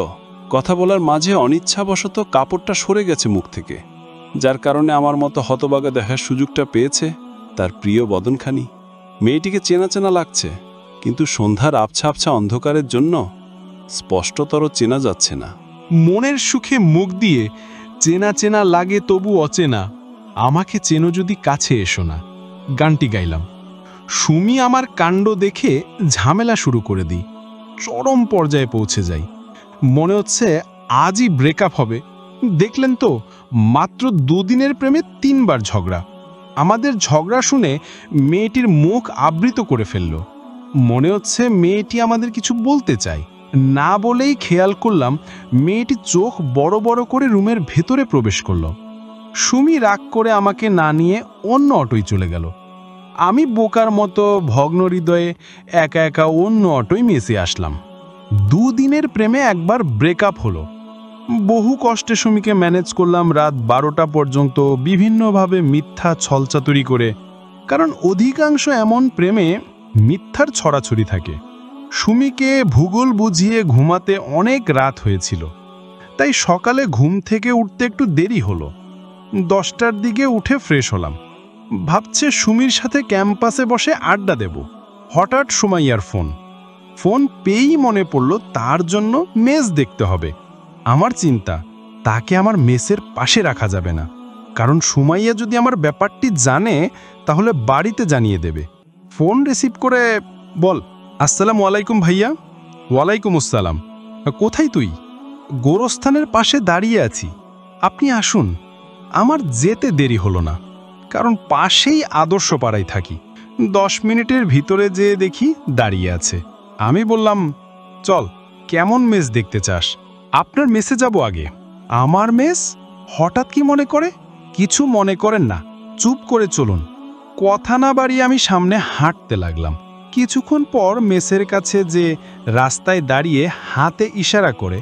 কথা বলার মাঝে অনিচ্ছাবশত কাপড়টা সরে গেছে মুখ থেকে, যার কারণে আমার মতো হতবাগা দেখার সুযোগটা পেয়েছে তার প্রিয় বদনখানি। মেয়েটিকে চেনা চেনা লাগছে, কিন্তু সন্ধ্যার আবছা আবছা অন্ধকারের জন্য স্পষ্টতর চেনা যাচ্ছে না। মনের সুখে মুখ দিয়ে চেনা চেনা লাগে তবু অচেনা, আমাকে চেনো যদি কাছে এসো না, গানটি গাইলাম। সুমি আমার কাণ্ড দেখে ঝামেলা শুরু করে দিই, চরম পর্যায়ে পৌঁছে যাই। মনে হচ্ছে আজই ব্রেকআপ হবে। দেখলেন তো, মাত্র 2 দিনের প্রেমে 3 বার ঝগড়া। আমাদের ঝগড়া শুনে মেয়েটির মুখ আবৃত করে ফেলল। মনে হচ্ছে মেয়েটি আমাদের কিছু বলতে চায় না, বলেই খেয়াল করলাম মেয়েটি চোখ বড় বড় করে রুমের ভেতরে প্রবেশ করল। সুমি রাগ করে আমাকে না নিয়ে অন্য অটোয় চলে গেল। আমি বোকার মতো ভগ্ন হৃদয়ে একা একা অন্য অটোয় মেসে আসলাম। 2 দিনের প্রেমে একবার ব্রেকআপ হলো। বহু কষ্টে সুমিকে ম্যানেজ করলাম রাত 12টা পর্যন্ত, বিভিন্নভাবে মিথ্যা ছলচাতুরি করে, কারণ অধিকাংশ এমন প্রেমে মিথ্যার ছড়াছড়ি থাকে। সুমিকে ভূগোল বুঝিয়ে ঘুমাতে অনেক রাত হয়েছিল, তাই সকালে ঘুম থেকে উঠতে একটু দেরি হলো। 10টার দিকে উঠে ফ্রেশ হলাম, ভাবছে সুমির সাথে ক্যাম্পাসে বসে আড্ডা দেব। হঠাৎ সুমাইয়ার ফোন পেয়েই মনে পড়ল তার জন্য মেস দেখতে হবে। আমার চিন্তা, তাকে আমার মেসের পাশে রাখা যাবে না, কারণ সুমাইয়া যদি আমার ব্যাপারটি জানে তাহলে বাড়িতে জানিয়ে দেবে। ফোন রিসিভ করে বল, আসসালামু আলাইকুম ভাইয়া। ওয়ালাইকুম আসসালাম। কোথায় তুই? গোরস্থানের পাশে দাঁড়িয়ে আছি, আপনি আসুন। আমার যেতে দেরি হলো না, কারণ পাশেই আদর্শ পাড়ায় থাকি। 10 মিনিটের ভিতরে যেয়ে দেখি দাঁড়িয়ে আছে। আমি বললাম, চল, কেমন মেস দেখতে চাস? আপনার মেসে যাব আগে। আমার মেস? হঠাৎ কি মনে করে? কিছু মনে করেন না, চুপ করে চলুন। কথা না বাড়িয়ে আমি সামনে হাঁটতে লাগলাম। কিছুক্ষণ পর মেসের কাছে যে রাস্তায় দাঁড়িয়ে হাতে ইশারা করে,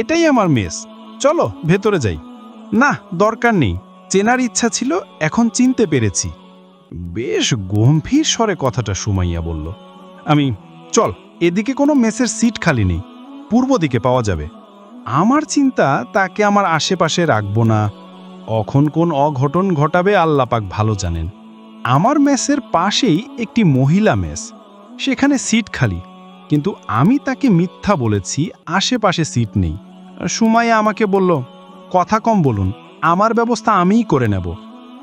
এটাই আমার মেস, চলো ভেতরে যাই। না, দরকার নেই, চেনার ইচ্ছা ছিল, এখন চিনতে পেরেছি। বেশ গম্ভীর স্বরে কথাটা সুমাইয়া বলল। আমি, চল, এদিকে কোনো মেসের সিট খালি নেই, পূর্ব দিকে পাওয়া যাবে। আমার চিন্তা, তাকে আমার আশেপাশে রাখবো না, কখন কোন অঘটন ঘটাবে আল্লাহ পাক ভালো জানেন। আমার মেসের পাশেই একটি মহিলা মেস, সেখানে সিট খালি, কিন্তু আমি তাকে মিথ্যা বলেছি, আশেপাশে সিট নেই। সুমাইয়া আমাকে বলল, কথা কম বলুন, আমার ব্যবস্থা আমিই করে নেব,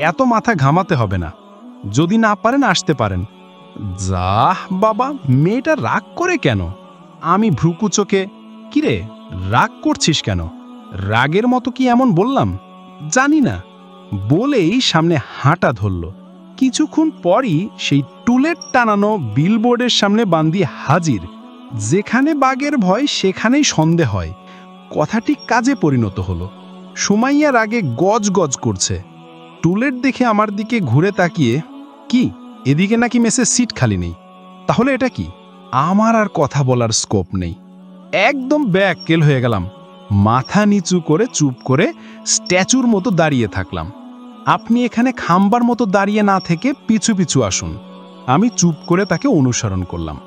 এত মাথা ঘামাতে হবে না, যদি না পারেন আসতে পারেন। যাহ বাবা, মেয়েটা রাগ করে কেন? আমি ভ্রুকুচোকে, কিরে রাগ করছিস কেন? রাগের মতো কি এমন বললাম? জানি না বলেই সামনে হাঁটা ধরল। কিছুক্ষণ পরই সেই টুলেট টানানো বিলবোর্ডের সামনে বান্দি হাজির। যেখানে বাঘের ভয় সেখানেই সন্দেহ হয়। কথাটি কাজে পরিণত হলো। সুমাইয়া রাগে গজ গজ করছে। টুলেট দেখে আমার দিকে ঘুরে তাকিয়ে, কি এদিকে নাকি মেসের সিট খালি নেই? তাহলে এটা কি? আমার আর কথা বলার স্কোপ নেই। একদম ব্যাককেল হয়ে গেলাম। মাথা নিচু করে চুপ করে স্ট্যাচুর মতো দাঁড়িয়ে থাকলাম। আপনি এখানে খাম্বার মতো দাঁড়িয়ে না থেকে পিছু পিছু আসুন। আমি চুপ করে তাকে অনুসরণ করলাম।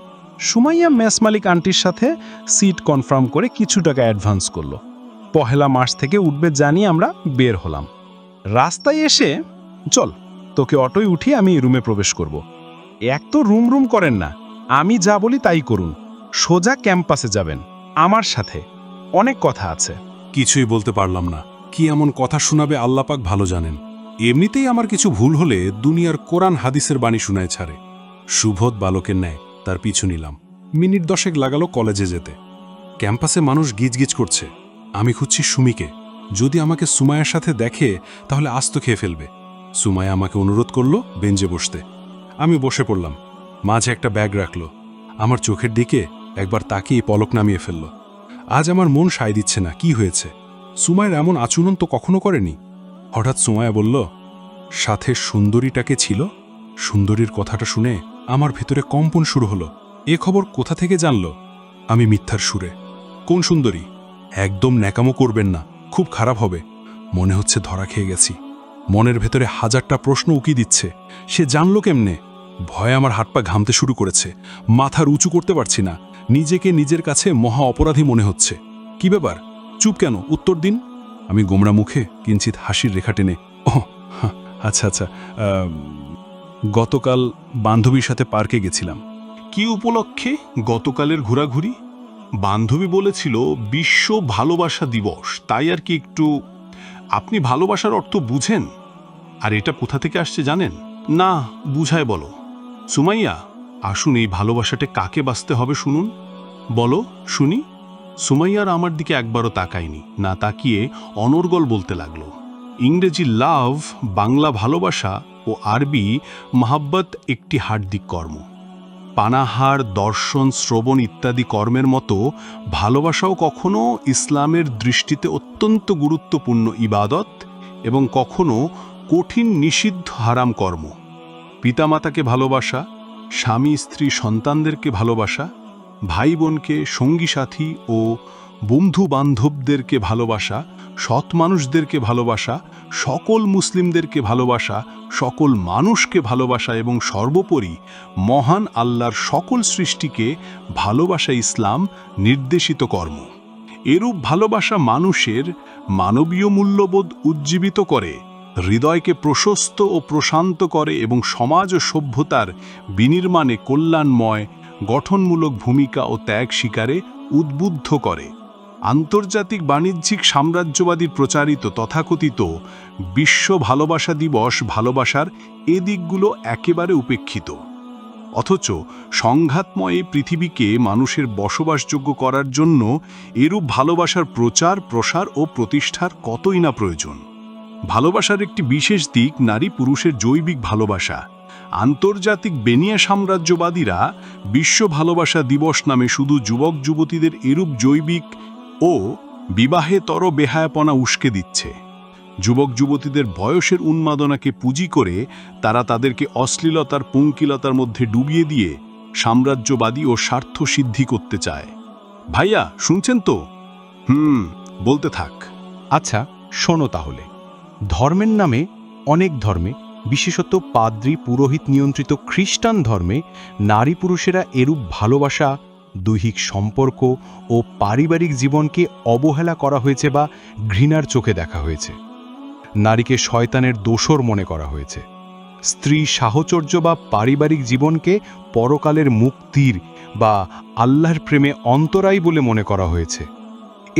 সুমাইয়া মেস মালিক আন্টির সাথে সিট কনফার্ম করে কিছু টাকা অ্যাডভান্স করলো। পহেলা মাস থেকে উঠবে জানি আমরা বের হলাম। রাস্তায় এসে, চল তোকে অটোয় উঠিয়ে আমি রুমে প্রবেশ করব। এক তো রুম রুম করেন না, আমি যা বলি তাই করুন। সোজা ক্যাম্পাসে যাবেন, আমার সাথে অনেক কথা আছে। কিছুই বলতে পারলাম না। কি এমন কথা শোনাবে আল্লাহ পাক ভালো জানেন। এমনিতেই আমার কিছু ভুল হলে দুনিয়ার কোরআন হাদিসের বাণী শোনায় ছাড়ে। সুবোধ বালকের ন্যায় তার পিছু নিলাম। মিনিট 10 লাগালো কলেজে যেতে। ক্যাম্পাসে মানুষ গিজগিজ করছে। আমি খুঁজছি সুমিকে। যদি আমাকে সুমায়ার সাথে দেখে তাহলে আস্ত খেয়ে ফেলবে। সুমায়া আমাকে অনুরোধ করলো বেঞ্চে বসতে। আমি বসে পড়লাম। মাঝে একটা ব্যাগ রাখলো। আমার চোখের দিকে একবার তাকিয়ে পলক নামিয়ে ফেলল। আজ আমার মন সায় দিচ্ছে না। কি হয়েছে? সুমায়ের এমন আচরণ তো কখনো করেনি। হঠাৎ সুমায়া বলল, সাথে সুন্দরীটাকে ছিল। সুন্দরীর কথাটা শুনে আমার ভেতরে কম্পন শুরু হলো। এ খবর কোথা থেকে জানল? আমি মিথ্যার সুরে, কোন সুন্দরী? একদম ন্যাকামো করবেন না, খুব খারাপ হবে। মনে হচ্ছে ধরা খেয়ে গেছি। মনের ভেতরে হাজারটা প্রশ্ন উকি দিচ্ছে। সে জানলো কেমনে? ভয়ে আমার হাত পা ঘামতে শুরু করেছে। মাথার উঁচু করতে পারছি না। নিজেকে নিজের কাছে মহা অপরাধী মনে হচ্ছে। কি ব্যাপার? চুপ কেন? উত্তর দিন। আমি গোমরা মুখে কিঞ্চিত হাসির রেখা টেনে, ও আচ্ছা আচ্ছা, গতকাল বান্ধবীর সাথে পার্কে গেছিলাম। কি উপলক্ষে গতকালের ঘোরাঘুরি? বান্ধবী বলেছিল বিশ্ব ভালোবাসা দিবস, তাই আর কি একটু। আপনি ভালোবাসার অর্থ বুঝেন? আর এটা কোথা থেকে আসছে জানেন? না, বুঝায় বলো। সুমাইয়া, আসুন এই ভালোবাসাটা কাকে বাঁচতে হবে শুনুন। বলো শুনি। সুমাইয়ার আমার দিকে একবারও তাকায়নি, না তাকিয়ে অনর্গল বলতে লাগলো। ইংরেজি লাভ, বাংলা ভালোবাসা ও আরবি মাহাব্বত একটি হার্দিক কর্ম। পানাহার, দর্শন, শ্রবণ ইত্যাদি কর্মের মতো ভালোবাসাও কখনো ইসলামের দৃষ্টিতে অত্যন্ত গুরুত্বপূর্ণ ইবাদত এবং কখনো কঠিন নিষিদ্ধ হারাম কর্ম। পিতামাতাকে ভালোবাসা, স্বামী স্ত্রী সন্তানদেরকে ভালোবাসা, ভাই বোনকে, সঙ্গী সাথী ও বন্ধু বান্ধবদেরকে ভালোবাসা, সৎ মানুষদেরকে ভালোবাসা, সকল মুসলিমদেরকে ভালোবাসা, সকল মানুষকে ভালোবাসা এবং সর্বোপরি মহান আল্লাহর সকল সৃষ্টিকে ভালোবাসা ইসলাম নির্দেশিত কর্ম। এরূপ ভালোবাসা মানুষের মানবীয় মূল্যবোধ উজ্জীবিত করে, হৃদয়কে প্রশস্ত ও প্রশান্ত করে এবং সমাজ ও সভ্যতার বিনির্মাণে কল্যাণময় গঠনমূলক ভূমিকা ও ত্যাগ স্বীকারে উদ্বুদ্ধ করে। আন্তর্জাতিক বাণিজ্যিক সাম্রাজ্যবাদী প্রচারিত তথাকথিত বিশ্ব ভালোবাসা দিবস ভালোবাসার এ দিকগুলো একেবারে উপেক্ষিত। অথচ সংঘাতময় এই পৃথিবীকে মানুষের বসবাসযোগ্য করার জন্য এরূপ ভালোবাসার প্রচার, প্রসার ও প্রতিষ্ঠার কতই না প্রয়োজন। ভালোবাসার একটি বিশেষ দিক নারী পুরুষের জৈবিক ভালোবাসা। আন্তর্জাতিক বেনিয়া সাম্রাজ্যবাদীরা বিশ্ব ভালোবাসা দিবস নামে শুধু যুবক যুবতীদের এরূপ জৈবিক ও বিবাহেতর বেহায়াপনা উস্কে দিচ্ছে। যুবক যুবতীদের বয়সের উন্মাদনাকে পুঁজি করে তারা তাদেরকে অশ্লীলতার পঙ্কিলতার মধ্যে ডুবিয়ে দিয়ে সাম্রাজ্যবাদী ও স্বার্থ সিদ্ধি করতে চায়। ভাইয়া শুনছেন তো? বলতে থাক। আচ্ছা শোনো তাহলে। ধর্মের নামে অনেক ধর্মে, বিশেষত পাদ্রী পুরোহিত নিয়ন্ত্রিত খ্রিস্টান ধর্মে নারী পুরুষেরা এরূপ ভালোবাসা, দৈহিক সম্পর্ক ও পারিবারিক জীবনকে অবহেলা করা হয়েছে বা ঘৃণার চোখে দেখা হয়েছে। নারীকে শয়তানের দোসর মনে করা হয়েছে। স্ত্রী সাহচর্য বা পারিবারিক জীবনকে পরকালের মুক্তির বা আল্লাহর প্রেমে অন্তরায় বলে মনে করা হয়েছে।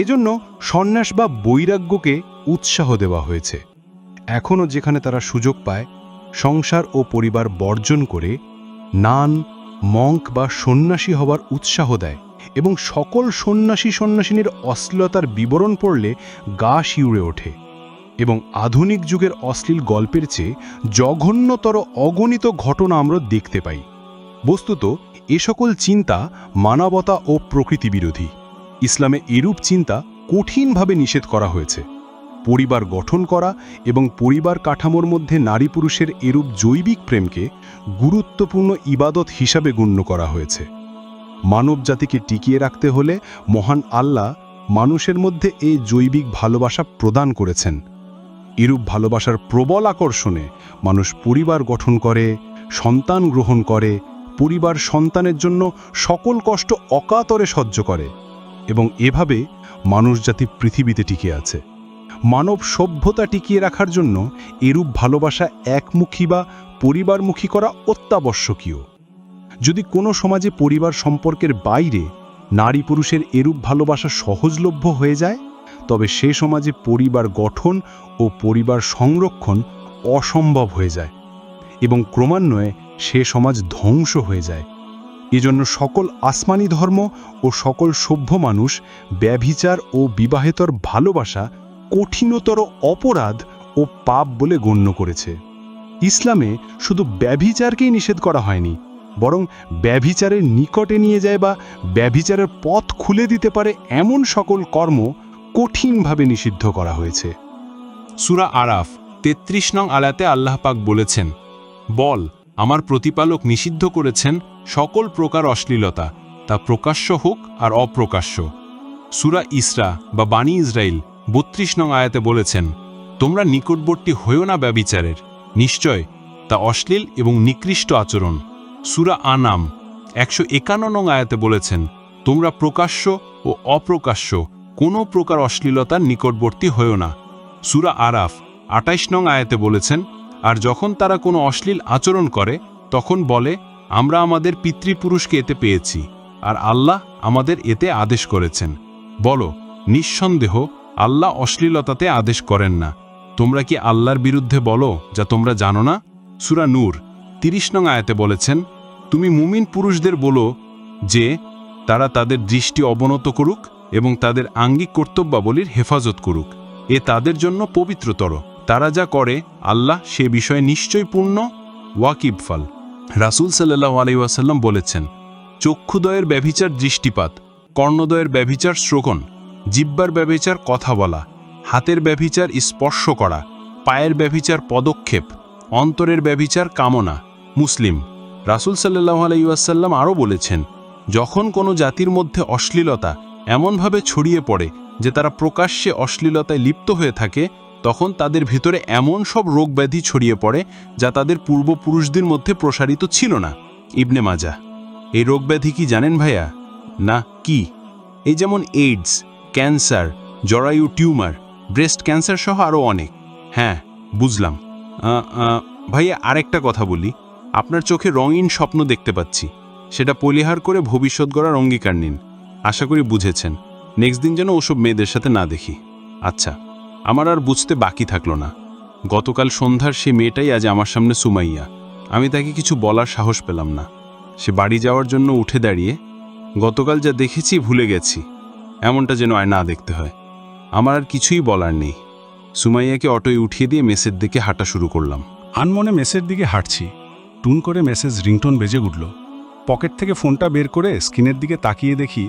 এজন্য সন্ন্যাস বা বৈরাগ্যকে উৎসাহ দেওয়া হয়েছে। এখনও যেখানে তারা সুযোগ পায়, সংসার ও পরিবার বর্জন করে নান, মঙ্ক বা সন্ন্যাসী হবার উৎসাহ দেয় এবং সকল সন্ন্যাসীনীর অশ্লীলতার বিবরণ পড়লে গা শিউরে ওঠে এবং আধুনিক যুগের অশ্লীল গল্পের চেয়ে জঘন্যতর অগণিত ঘটনা আমরা দেখতে পাই। বস্তুত এ সকল চিন্তা মানবতা ও প্রকৃতি বিরোধী। ইসলামে এরূপ চিন্তা কঠিনভাবে নিষেধ করা হয়েছে। পরিবার গঠন করা এবং পরিবার কাঠামোর মধ্যে নারী পুরুষের এরূপ জৈবিক প্রেমকে গুরুত্বপূর্ণ ইবাদত হিসাবে গণ্য করা হয়েছে। মানব জাতিকে টিকিয়ে রাখতে হলে মহান আল্লাহ মানুষের মধ্যে এই জৈবিক ভালোবাসা প্রদান করেছেন। এরূপ ভালোবাসার প্রবল আকর্ষণে মানুষ পরিবার গঠন করে, সন্তান গ্রহণ করে, পরিবার সন্তানের জন্য সকল কষ্ট অকাতরে সহ্য করে এবং এভাবে মানুষজাতি পৃথিবীতে টিকে আছে। মানব সভ্যতা টিকিয়ে রাখার জন্য এরূপ ভালোবাসা একমুখী বা পরিবারমুখী করা অত্যাবশ্যকীয়। যদি কোনো সমাজে পরিবার সম্পর্কের বাইরে নারী পুরুষের এরূপ ভালোবাসা সহজলভ্য হয়ে যায়, তবে সে সমাজে পরিবার গঠন ও পরিবার সংরক্ষণ অসম্ভব হয়ে যায় এবং ক্রমান্বয়ে সে সমাজ ধ্বংস হয়ে যায়। এজন্য সকল আসমানি ধর্ম ও সকল সভ্য মানুষ ব্যভিচার ও বিবাহেতর ভালোবাসা কঠিনতর অপরাধ ও পাপ বলে গণ্য করেছে। ইসলামে শুধু ব্যভিচারকেই নিষেধ করা হয়নি, বরং ব্যভিচারের নিকটে নিয়ে যায় বা ব্যভিচারের পথ খুলে দিতে পারে এমন সকল কর্ম কঠিনভাবে নিষিদ্ধ করা হয়েছে। সূরা আরাফ ৩৩ নং আয়াতে আল্লাহ পাক বলেছেন, বল, আমার প্রতিপালক নিষিদ্ধ করেছেন সকল প্রকার অশ্লীলতা, তা প্রকাশ্য হোক আর অপ্রকাশ্য। সূরা ইসরা বা বানী ইসরাইল ৩২ নং আয়াতে বলেছেন, তোমরা নিকটবর্তী হইও না ব্যভিচারের, নিশ্চয় তা অশ্লীল এবং নিকৃষ্ট আচরণ। সূরা আনাম ১৫১ নং আয়াতে বলেছেন, তোমরা প্রকাশ্য ও অপ্রকাশ্য কোনো প্রকার অশ্লীলতার নিকটবর্তী হইও না। সূরা আরাফ ২৮ নং আয়াতে বলেছেন, আর যখন তারা কোনো অশ্লীল আচরণ করে তখন বলে, আমরা আমাদের পিতৃপুরুষকে এতে পেয়েছি আর আল্লাহ আমাদের এতে আদেশ করেছেন। বলো, নিঃসন্দেহ আল্লাহ অশ্লীলতাতে আদেশ করেন না। তোমরা কি আল্লাহর বিরুদ্ধে বলো যা তোমরা জানো না? সূরা নূর ৩০ নং আয়াতে বলেছেন, তুমি মুমিন পুরুষদের বলো যে তারা তাদের দৃষ্টি অবনত করুক এবং তাদের আঙ্গিক কর্তব্যাবলীর হেফাজত করুক, এ তাদের জন্য পবিত্রতর। তারা যা করে আল্লাহ সে বিষয়ে নিশ্চয় পূর্ণ ওয়াকিবফাল। রাসূল সাল্লাল্লাহু আলাইহি ওয়াসাল্লাম বলেছেন, চক্ষুদয়ের ব্যভিচার দৃষ্টিপাত, কর্ণদয়ের ব্যভিচার শ্রবণ, জিহ্বার ব্যভিচার কথা বলা, হাতের ব্যভিচার স্পর্শ করা, পায়ের ব্যভিচার পদক্ষেপ, অন্তরের ব্যভিচার কামনা। মুসলিম। রাসূল সাল্লাল্লাহু আলাইহি ওয়াসাল্লাম আরও বলেছেন, যখন কোনো জাতির মধ্যে অশ্লীলতা এমনভাবে ছড়িয়ে পড়ে যে তারা প্রকাশ্যে অশ্লীলতায় লিপ্ত হয়ে থাকে, তখন তাদের ভিতরে এমন সব রোগব্যাধি ছড়িয়ে পড়ে যা তাদের পূর্বপুরুষদের মধ্যে প্রসারিত ছিল না। ইবনে মাজাহ। এই রোগব্যাধি কি জানেন ভাইয়া? না, কি? এই যেমন এইডস, ক্যান্সার, জরায়ু টিউমার, ব্রেস্ট ক্যান্সার সহ আরও অনেক। হ্যাঁ, বুঝলাম। ভাইয়া, আরেকটা কথা বলি, আপনার চোখে রঙিন স্বপ্ন দেখতে পাচ্ছি, সেটা পরিহার করে ভবিষ্যৎ গড়ার অঙ্গীকার নিন। আশা করি বুঝেছেন। নেক্সট দিন যেন ওসব মেয়েদের সাথে না দেখি। আচ্ছা, আমার আর বুঝতে বাকি থাকলো না। গতকাল সন্ধ্যার সে মেয়েটাই আজ আমার সামনে সুমাইয়া। আমি তাকে কিছু বলার সাহস পেলাম না। সে বাড়ি যাওয়ার জন্য উঠে দাঁড়িয়ে, গতকাল যা দেখেছি ভুলে গেছি, এমনটা যেন আর না দেখতে হয়। আমার আর কিছুই বলার নেই। সুমাইয়াকে অটোয় উঠিয়ে দিয়ে মেসের দিকে হাঁটা শুরু করলাম। আনমনে মেসের দিকে হাঁটছি, টুন করে মেসেজ রিংটোন বেজে উঠল। পকেট থেকে ফোনটা বের করে স্ক্রিনের দিকে তাকিয়ে দেখি,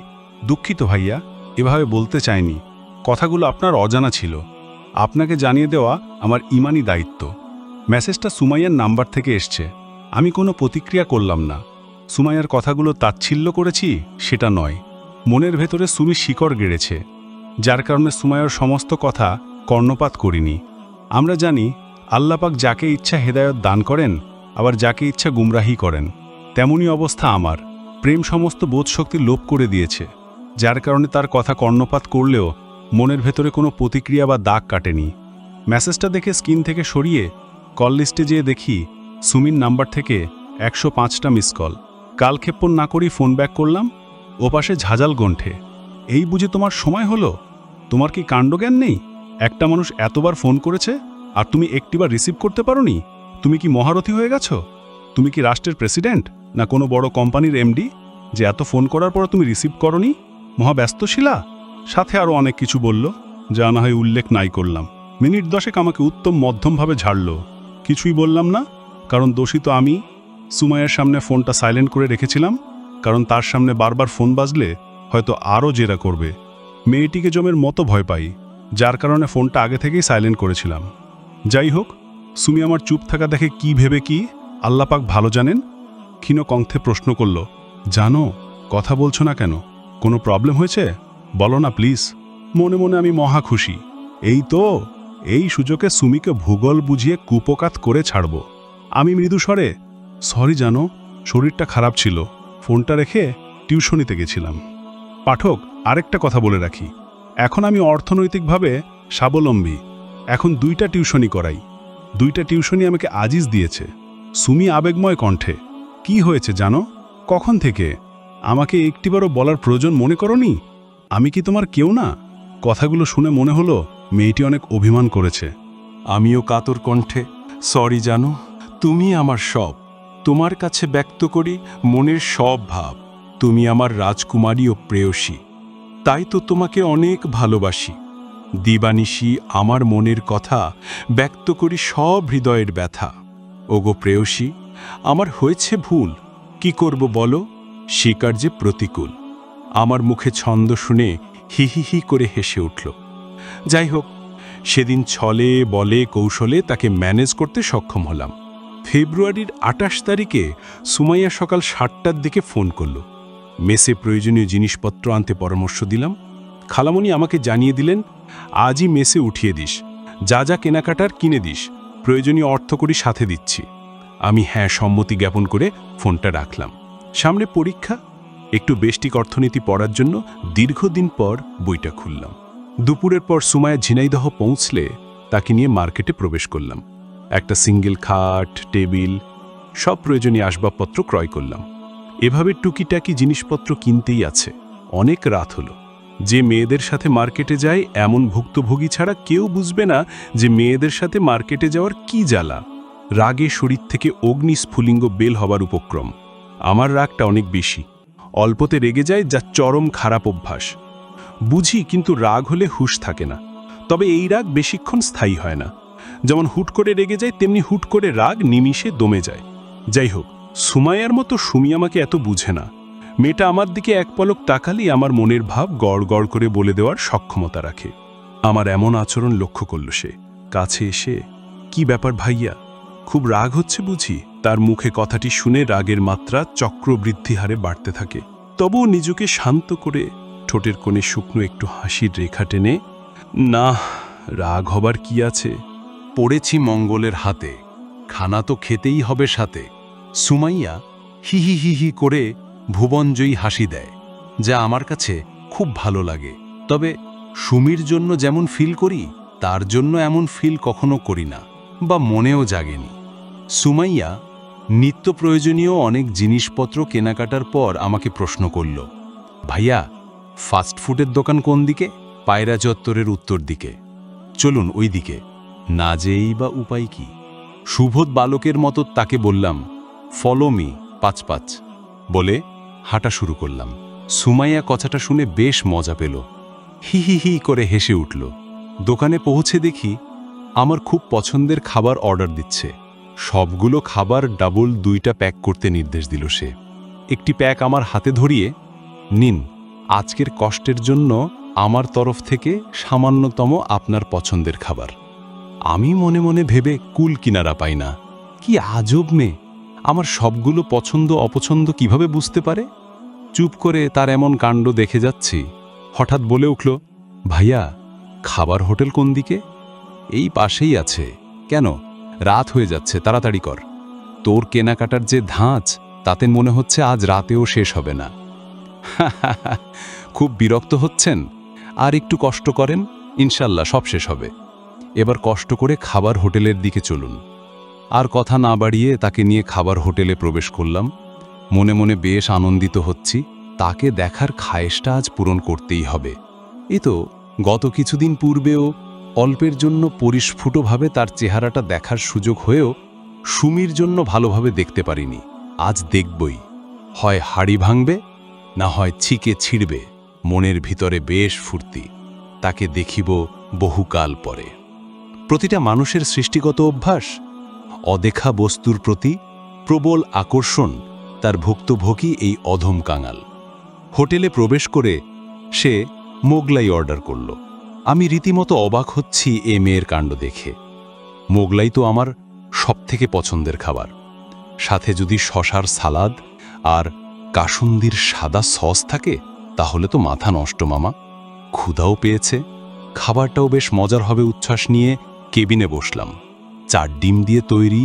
দুঃখিত ভাইয়া, এভাবে বলতে চাইনি। কথাগুলো আপনার অজানা ছিল। আপনাকে জানিয়ে দেওয়া আমার ইমানি দায়িত্ব। মেসেজটা সুমাইয়ার নাম্বার থেকে এসছে। আমি কোনো প্রতিক্রিয়া করলাম না। সুমাইয়ার কথাগুলো তাচ্ছিল্য করেছি সেটা নয়, মনের ভেতরে সুমি শিকড় গেড়েছে, যার কারণে সুমাইয়ার সমস্ত কথা কর্ণপাত করিনি। আমরা জানি আল্লাহ পাক যাকে ইচ্ছা হেদায়ত দান করেন, আবার যাকে ইচ্ছা গুমরাহি করেন। তেমনই অবস্থা আমার। প্রেম সমস্ত বোধশক্তি লোপ করে দিয়েছে, যার কারণে তার কথা কর্ণপাত করলেও মনের ভেতরে কোনো প্রতিক্রিয়া বা দাগ কাটেনি। মেসেজটা দেখে স্ক্রিন থেকে সরিয়ে কল লিস্টে যেয়ে দেখি সুমির নাম্বার থেকে 105টা মিস কল। কালক্ষেপণ না করেই ফোন ব্যাক করলাম। ওপাশে ঝাঁঝাল গণ্ঠে, এই বুঝে তোমার সময় হলো? তোমার কি কাণ্ডজ্ঞান নেই? একটা মানুষ এতবার ফোন করেছে আর তুমি একটিবার রিসিভ করতে পারোনি? তুমি কি মহারথী হয়ে গেছো? তুমি কি রাষ্ট্রের প্রেসিডেন্ট না কোনো বড় কোম্পানির এমডি যে এত ফোন করার পর তুমি রিসিভ করনি? মহাব্যস্ত ছিলা? সাথে আরও অনেক কিছু বলল, যা না হয় উল্লেখ নাই করলাম। মিনিট 10 আমাকে উত্তম মধ্যমভাবে ঝাড়ল। কিছুই বললাম না, কারণ দোষী তো আমি। সুমাইয়ার সামনে ফোনটা সাইলেন্ট করে রেখেছিলাম, কারণ তার সামনে বারবার ফোন বাজলে হয়তো আরও জেরা করবে। মেয়েটিকে জমের মতো ভয় পাই, যার কারণে ফোনটা আগে থেকেই সাইলেন্ট করেছিলাম। যাই হোক, সুমি আমার চুপ থাকা দেখে কি ভেবে কি আল্লাপাক ভালো জানেন, ক্ষীণ কণ্ঠে প্রশ্ন করল, জানো কথা বলছো না কেন? কোনো প্রবলেম হয়েছে? বলো না প্লিজ। মনে মনে আমি মহা খুশি। এই সুযোগে সুমিকে ভূগোল বুঝিয়ে কুপকাত করে ছাড়ব। আমি মৃদু স্বরে, সরি জানো, শরীরটা খারাপ ছিল, ফোনটা রেখে টিউশনিতে গেছিলাম। পাঠক, আরেকটা কথা বলে রাখি, এখন আমি অর্থনৈতিকভাবে স্বাবলম্বী। এখন 2টা টিউশনি করাই। 2টা টিউশনি আমাকে আজিজ দিয়েছে। সুমি আবেগময় কণ্ঠে, কি হয়েছে জানো? কখন থেকে? আমাকে একটিবারও বলার প্রয়োজন মনে করনি? আমি কি তোমার কেউ না? কথাগুলো শুনে মনে হলো মেয়েটি অনেক অভিমান করেছে। আমিও কাতর কণ্ঠে, সরি জানো, তুমি আমার সব। তোমার কাছে ব্যক্ত করি মনের সব ভাব। তুমি আমার রাজকুমারী ও প্রেয়সী, তাই তো তোমাকে অনেক ভালোবাসি। দিবানিশি আমার মনের কথা ব্যক্ত করি সব হৃদয়ের ব্যথা। ওগো প্রেয়সী, আমার হয়েছে ভুল, কি করব বলো, স্বীকার যে প্রতিকূল। আমার মুখে ছন্দ শুনে হি হি হি করে হেসে উঠল। যাই হোক, সেদিন ছলে বলে কৌশলে তাকে ম্যানেজ করতে সক্ষম হলাম। ফেব্রুয়ারির 28 তারিখে সুমাইয়া সকাল 7টার দিকে ফোন করল। মেসে প্রয়োজনীয় জিনিসপত্র আনতে পরামর্শ দিলাম। খালামণি আমাকে জানিয়ে দিলেন, আজই মেসে উঠিয়ে দিস, যা যা কেনাকাটার কিনে দিস, প্রয়োজনীয় অর্থকড়ি সাথে দিচ্ছি। আমি হ্যাঁ সম্মতি জ্ঞাপন করে ফোনটা রাখলাম। সামনে পরীক্ষা, একটু বেষ্টিক অর্থনীতি পড়ার জন্য দীর্ঘদিন পর বইটা খুললাম। দুপুরের পর সুমাইয়া ঝিনাইদহ পৌঁছলে তাকে নিয়ে মার্কেটে প্রবেশ করলাম। একটা সিঙ্গেল খাট, টেবিল, সব প্রয়োজনীয় আসবাবপত্র ক্রয় করলাম। এভাবে টুকিটাকি জিনিসপত্র কিনতেই আছে। অনেক রাত হলো। যে মেয়েদের সাথে মার্কেটে যায় এমন ভুক্তভোগী ছাড়া কেউ বুঝবে না যে মেয়েদের সাথে মার্কেটে যাওয়ার কি জ্বালা। রাগে শরীর থেকে অগ্নিস্ফুলিঙ্গ বেল হবার উপক্রম। আমার রাগটা অনেক বেশি, অল্পতে রেগে যায়, যা চরম খারাপ অভ্যাস। বুঝি, কিন্তু রাগ হলে হুঁশ থাকে না। তবে এই রাগ বেশিক্ষণ স্থায়ী হয় না। যেমন হুট করে রেগে যায়, তেমনি হুট করে রাগ নিমিষে দমে যায়। যাই হোক, সুমাইয়ার মতো সুমি আমাকে এত বুঝে না। মেয়েটা আমার দিকে এক পলক তাকালেই আমার মনের ভাব গড় গড় করে বলে দেওয়ার সক্ষমতা রাখে। আমার এমন আচরণ লক্ষ্য করল সে। কাছে এসে, কি ব্যাপার ভাইয়া, খুব রাগ হচ্ছে বুঝি? তার মুখে কথাটি শুনে রাগের মাত্রা চক্রবৃদ্ধি হারে বাড়তে থাকে। তবুও নিজেকে শান্ত করে ঠোঁটের কোণে শুকনো একটু হাসির রেখা টেনে, না, রাগ হবার কি আছে, পড়েছি মঙ্গলের হাতে, খানা তো খেতেই হবে সাথে। সুমাইয়া হি হি হি হি করে ভুবনজয়ী হাসি দেয়, যা আমার কাছে খুব ভালো লাগে। তবে সুমির জন্য যেমন ফিল করি, তার জন্য এমন ফিল কখনো করি না, বা মনেও জাগেনি। সুমাইয়া নিত্য প্রয়োজনীয় অনেক জিনিসপত্র কেনাকাটার পর আমাকে প্রশ্ন করল, ভাইয়া, ফাস্টফুডের দোকান কোন দিকে? পায়রা চত্বরের উত্তর দিকে। চলুন ওই দিকে। না যেই বা উপায় কি? সুবোধ বালকের মতো তাকে বললাম, ফলো মি, 5-5 বলে হাঁটা শুরু করলাম। সুমাইয়া কথাটা শুনে বেশ মজা পেল, হি হি হি করে হেসে উঠল। দোকানে পৌঁছে দেখি আমার খুব পছন্দের খাবার অর্ডার দিচ্ছে। সবগুলো খাবার ডাবল 2টা প্যাক করতে নির্দেশ দিল সে। একটি প্যাক আমার হাতে ধরিয়ে, নিন, আজকের কষ্টের জন্য আমার তরফ থেকে সামান্যতম আপনার পছন্দের খাবার। আমি মনে মনে ভেবে কুল কিনারা পাই না। কি আজব মেয়ে, আমার সবগুলো পছন্দ অপছন্দ কিভাবে বুঝতে পারে? চুপ করে তার এমন কাণ্ড দেখে যাচ্ছি। হঠাৎ বলে উঠল, ভাইয়া, খাবার হোটেল কোন দিকে? এই পাশেই আছে। কেন? রাত হয়ে যাচ্ছে, তাড়াতাড়ি কর। তোর কেনাকাটার যে ধাঁচ, তাতে মনে হচ্ছে আজ রাতেও শেষ হবে না। খুব বিরক্ত হচ্ছেন? আর একটু কষ্ট করেন, ইনশাল্লাহ সব শেষ হবে। এবার কষ্ট করে খাবার হোটেলের দিকে চলুন। আর কথা না বাড়িয়ে তাকে নিয়ে খাবার হোটেলে প্রবেশ করলাম। মনে মনে বেশ আনন্দিত হচ্ছি, তাকে দেখার খায়েশটা আজ পূরণ করতেই হবে। এই তো গত কিছুদিন পূর্বেও অল্পের জন্য পরিস্ফুটভাবে তার চেহারাটা দেখার সুযোগ হয়েও সুমির জন্য ভালোভাবে দেখতে পারিনি। আজ দেখবই, হয় হাড়ি ভাঙবে না হয় ছিকে ছিড়বে। মনের ভিতরে বেশ ফুর্তি, তাকে দেখিব বহুকাল পরে। প্রতিটা মানুষের সৃষ্টিগত অভ্যাস, অদেখা বস্তুর প্রতি প্রবল আকর্ষণ তার ভুক্তভোগী এই অধম কাঙাল। হোটেলে প্রবেশ করে সে মোগলাই অর্ডার করল। আমি রীতিমতো অবাক হচ্ছি এ মেয়ের কাণ্ড দেখে। মোগলাই তো আমার সবথেকে পছন্দের খাবার, সাথে যদি শশার সালাদ আর কাসুন্দির সাদা সস থাকে তাহলে তো মাথা নষ্ট মামা। ক্ষুধাও পেয়েছে, খাবারটাও বেশ মজার হবে উচ্ছ্বাস নিয়ে কেবিনে বসলাম। 4 ডিম দিয়ে তৈরি,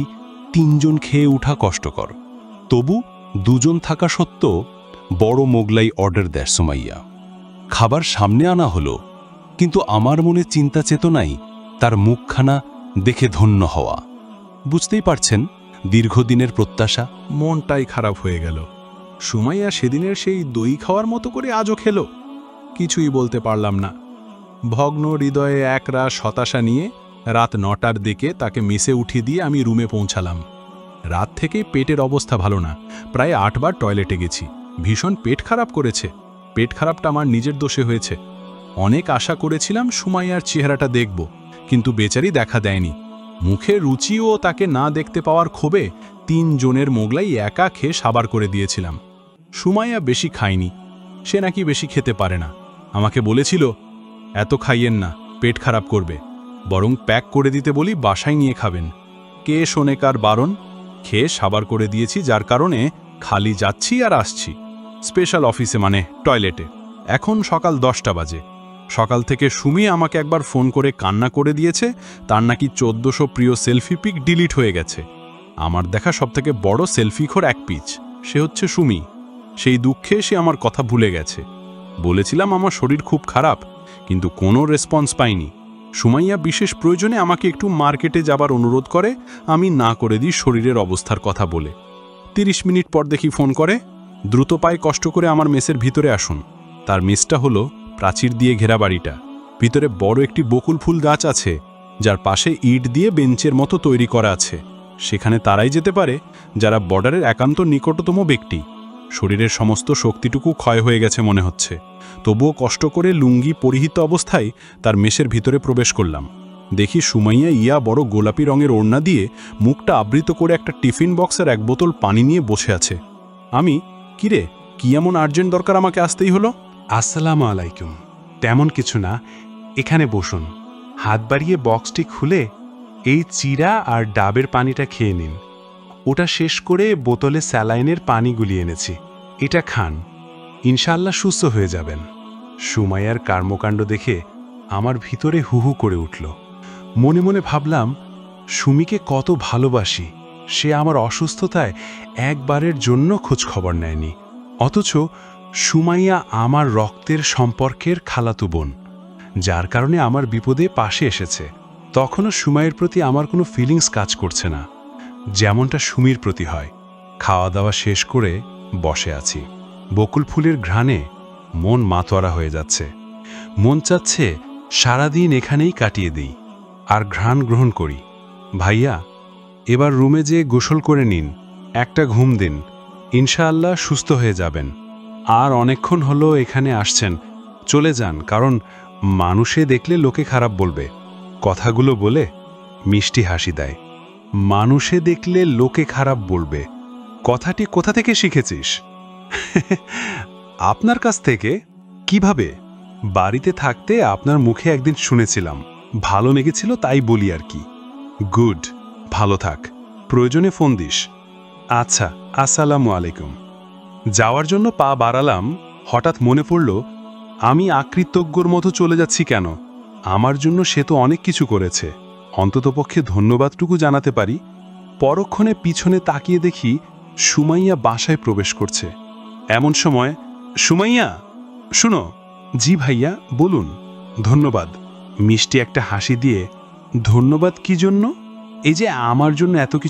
3 জন খেয়ে ওঠা কষ্টকর। তবু 2 জন থাকা সত্ত্বেও বড় মোগলাই অর্ডার দেয় সুমাইয়া। খাবার সামনে আনা হলো, কিন্তু আমার মনে চিন্তা চেতনাই তার মুখখানা দেখে ধন্য হওয়া। বুঝতেই পারছেন, দীর্ঘদিনের প্রত্যাশা। মনটাই খারাপ হয়ে গেল। সুমাইয়া সেদিনের সেই দই খাওয়ার মতো করে আজও খেল। কিছুই বলতে পারলাম না। ভগ্ন হৃদয়ে একরাশ হতাশা নিয়ে রাত 9টার দিকে তাকে মেসে উঠিয়ে দিয়ে আমি রুমে পৌঁছালাম। রাত থেকেই পেটের অবস্থা ভালো না, প্রায় 8 বার টয়লেটে গেছি। ভীষণ পেট খারাপ করেছে। পেট খারাপটা আমার নিজের দোষে হয়েছে। অনেক আশা করেছিলাম সুমাইয়ার চেহারাটা দেখব, কিন্তু বেচারি দেখা দেয়নি। মুখে রুচিও তাকে না দেখতে পাওয়ার ক্ষোভে 3 জনের মোগলাই একা খেয়ে সাবার করে দিয়েছিলাম। সুমাইয়া বেশি খায়নি, সে নাকি বেশি খেতে পারে না। আমাকে বলেছিল, এত খাইয়েন না, পেট খারাপ করবে, বরং প্যাক করে দিতে বলি, বাসায় নিয়ে খাবেন। কে শোনে কার বারণ? খেয়ে সাবার করে দিয়েছি, যার কারণে খালি যাচ্ছি আর আসছি স্পেশাল অফিসে, মানে টয়লেটে। এখন সকাল 10টা বাজে। সকাল থেকে সুমি আমাকে একবার ফোন করে কান্না করে দিয়েছে, তার নাকি 1400 প্রিয় সেলফি পিক ডিলিট হয়ে গেছে। আমার দেখা সবথেকে বড় সেলফিখোর এক পিচ, সে হচ্ছে সুমি। সেই দুঃখে সে আমার কথা ভুলে গেছে। বলেছিলাম আমার শরীর খুব খারাপ, কিন্তু কোনো রেসপন্স পাইনি। সুমাইয়া বিশেষ প্রয়োজনে আমাকে একটু মার্কেটে যাবার অনুরোধ করে, আমি না করে দিই শরীরের অবস্থার কথা বলে। 30 মিনিট পর দেখি ফোন করে, দ্রুত পায়ে কষ্ট করে আমার মেসের ভিতরে আসুন। তার মেসটা হলো প্রাচীর দিয়ে ঘেরা বাড়িটা। ভিতরে বড় একটি বকুল ফুল গাছ আছে, যার পাশে ইট দিয়ে বেঞ্চের মতো তৈরি করা আছে। সেখানে তারাই যেতে পারে যারা বর্ডারের একান্ত নিকটতম ব্যক্তি। শরীরের সমস্ত শক্তিটুকু ক্ষয় হয়ে গেছে মনে হচ্ছে, তবুও কষ্ট করে লুঙ্গি পরিহিত অবস্থায় তার মেসের ভিতরে প্রবেশ করলাম। দেখি সুমাইয়া বড় গোলাপি রঙের ওড়না দিয়ে মুখটা আবৃত করে একটা টিফিন বক্সের 1 বোতল পানি নিয়ে বসে আছে। আমি, কিরে, কি এমন আর্জেন্ট দরকার আমাকে আসতেই হলো? আসসালামু আলাইকুম। তেমন কিছু না, এখানে বসুন। হাত বাড়িয়ে বক্সটি খুলে এই চিরা আর ডাবের পানিটা খেয়ে নিন। ওটা শেষ করে বোতলে স্যালাইনের পানি গুলিয়ে এনেছি, এটা খান, ইনশাআল্লাহ সুস্থ হয়ে যাবেন। সুমাইয়ার কর্মকাণ্ড দেখে আমার ভিতরে হুহু করে উঠল। মনে মনে ভাবলাম, সুমিকে কত ভালোবাসি, সে আমার অসুস্থতায় একবারের জন্য খোঁজ খবর নেয়নি। অথচ সুমাইয়া আমার রক্তের সম্পর্কের খালাতো বোন, যার কারণে আমার বিপদে পাশে এসেছে। তখনও সুমাইয়ের প্রতি আমার কোনো ফিলিংস কাজ করছে না, যেমনটা সুমির প্রতি হয়। খাওয়া দাওয়া শেষ করে বসে আছি। বকুল ফুলের ঘ্রাণে মন মাতোয়ারা হয়ে যাচ্ছে। মন চাচ্ছে সারাদিন এখানেই কাটিয়ে দিই আর ঘ্রাণ গ্রহণ করি। ভাইয়া, এবার রুমে যেয়ে গোসল করে নিন, একটা ঘুম দিন, ইনশাআল্লাহ সুস্থ হয়ে যাবেন। আর অনেকক্ষণ হলো এখানে আসছেন, চলে যান, কারণ মানুষে দেখলে লোকে খারাপ বলবে। কথাগুলো বলে মিষ্টি হাসি দেয়। মানুষে দেখলে লোকে খারাপ বলবে, কথাটি কোথা থেকে শিখেছিস? আপনার কাছ থেকে। কিভাবে? বাড়িতে থাকতে আপনার মুখে একদিন শুনেছিলাম, ভালো লেগেছিল তাই বলি আর কি। গুড, ভালো থাক, প্রয়োজনে ফোন দিস। আচ্ছা, আসসালামু আলাইকুম। যাওয়ার জন্য পা বাড়ালাম, হঠাৎ মনে পড়ল আমি আকৃতজ্ঞর মতো চলে যাচ্ছি কেন? আমার জন্য সে তো অনেক কিছু করেছে, অন্ততপক্ষে ধন্যবাদটুকু জানাতে পারি। পরক্ষণে পিছনে তাকিয়ে দেখি সুমাইয়া বাসায় প্রবেশ করছে। এমন সময়, সুমাইয়া, শুনো। জি ভাইয়া, বলুন। ধন্যবাদ। মিষ্টি একটা হাসি দিয়ে, ধন্যবাদ কি জন্য? এই যে আমার জন্য এত কিছু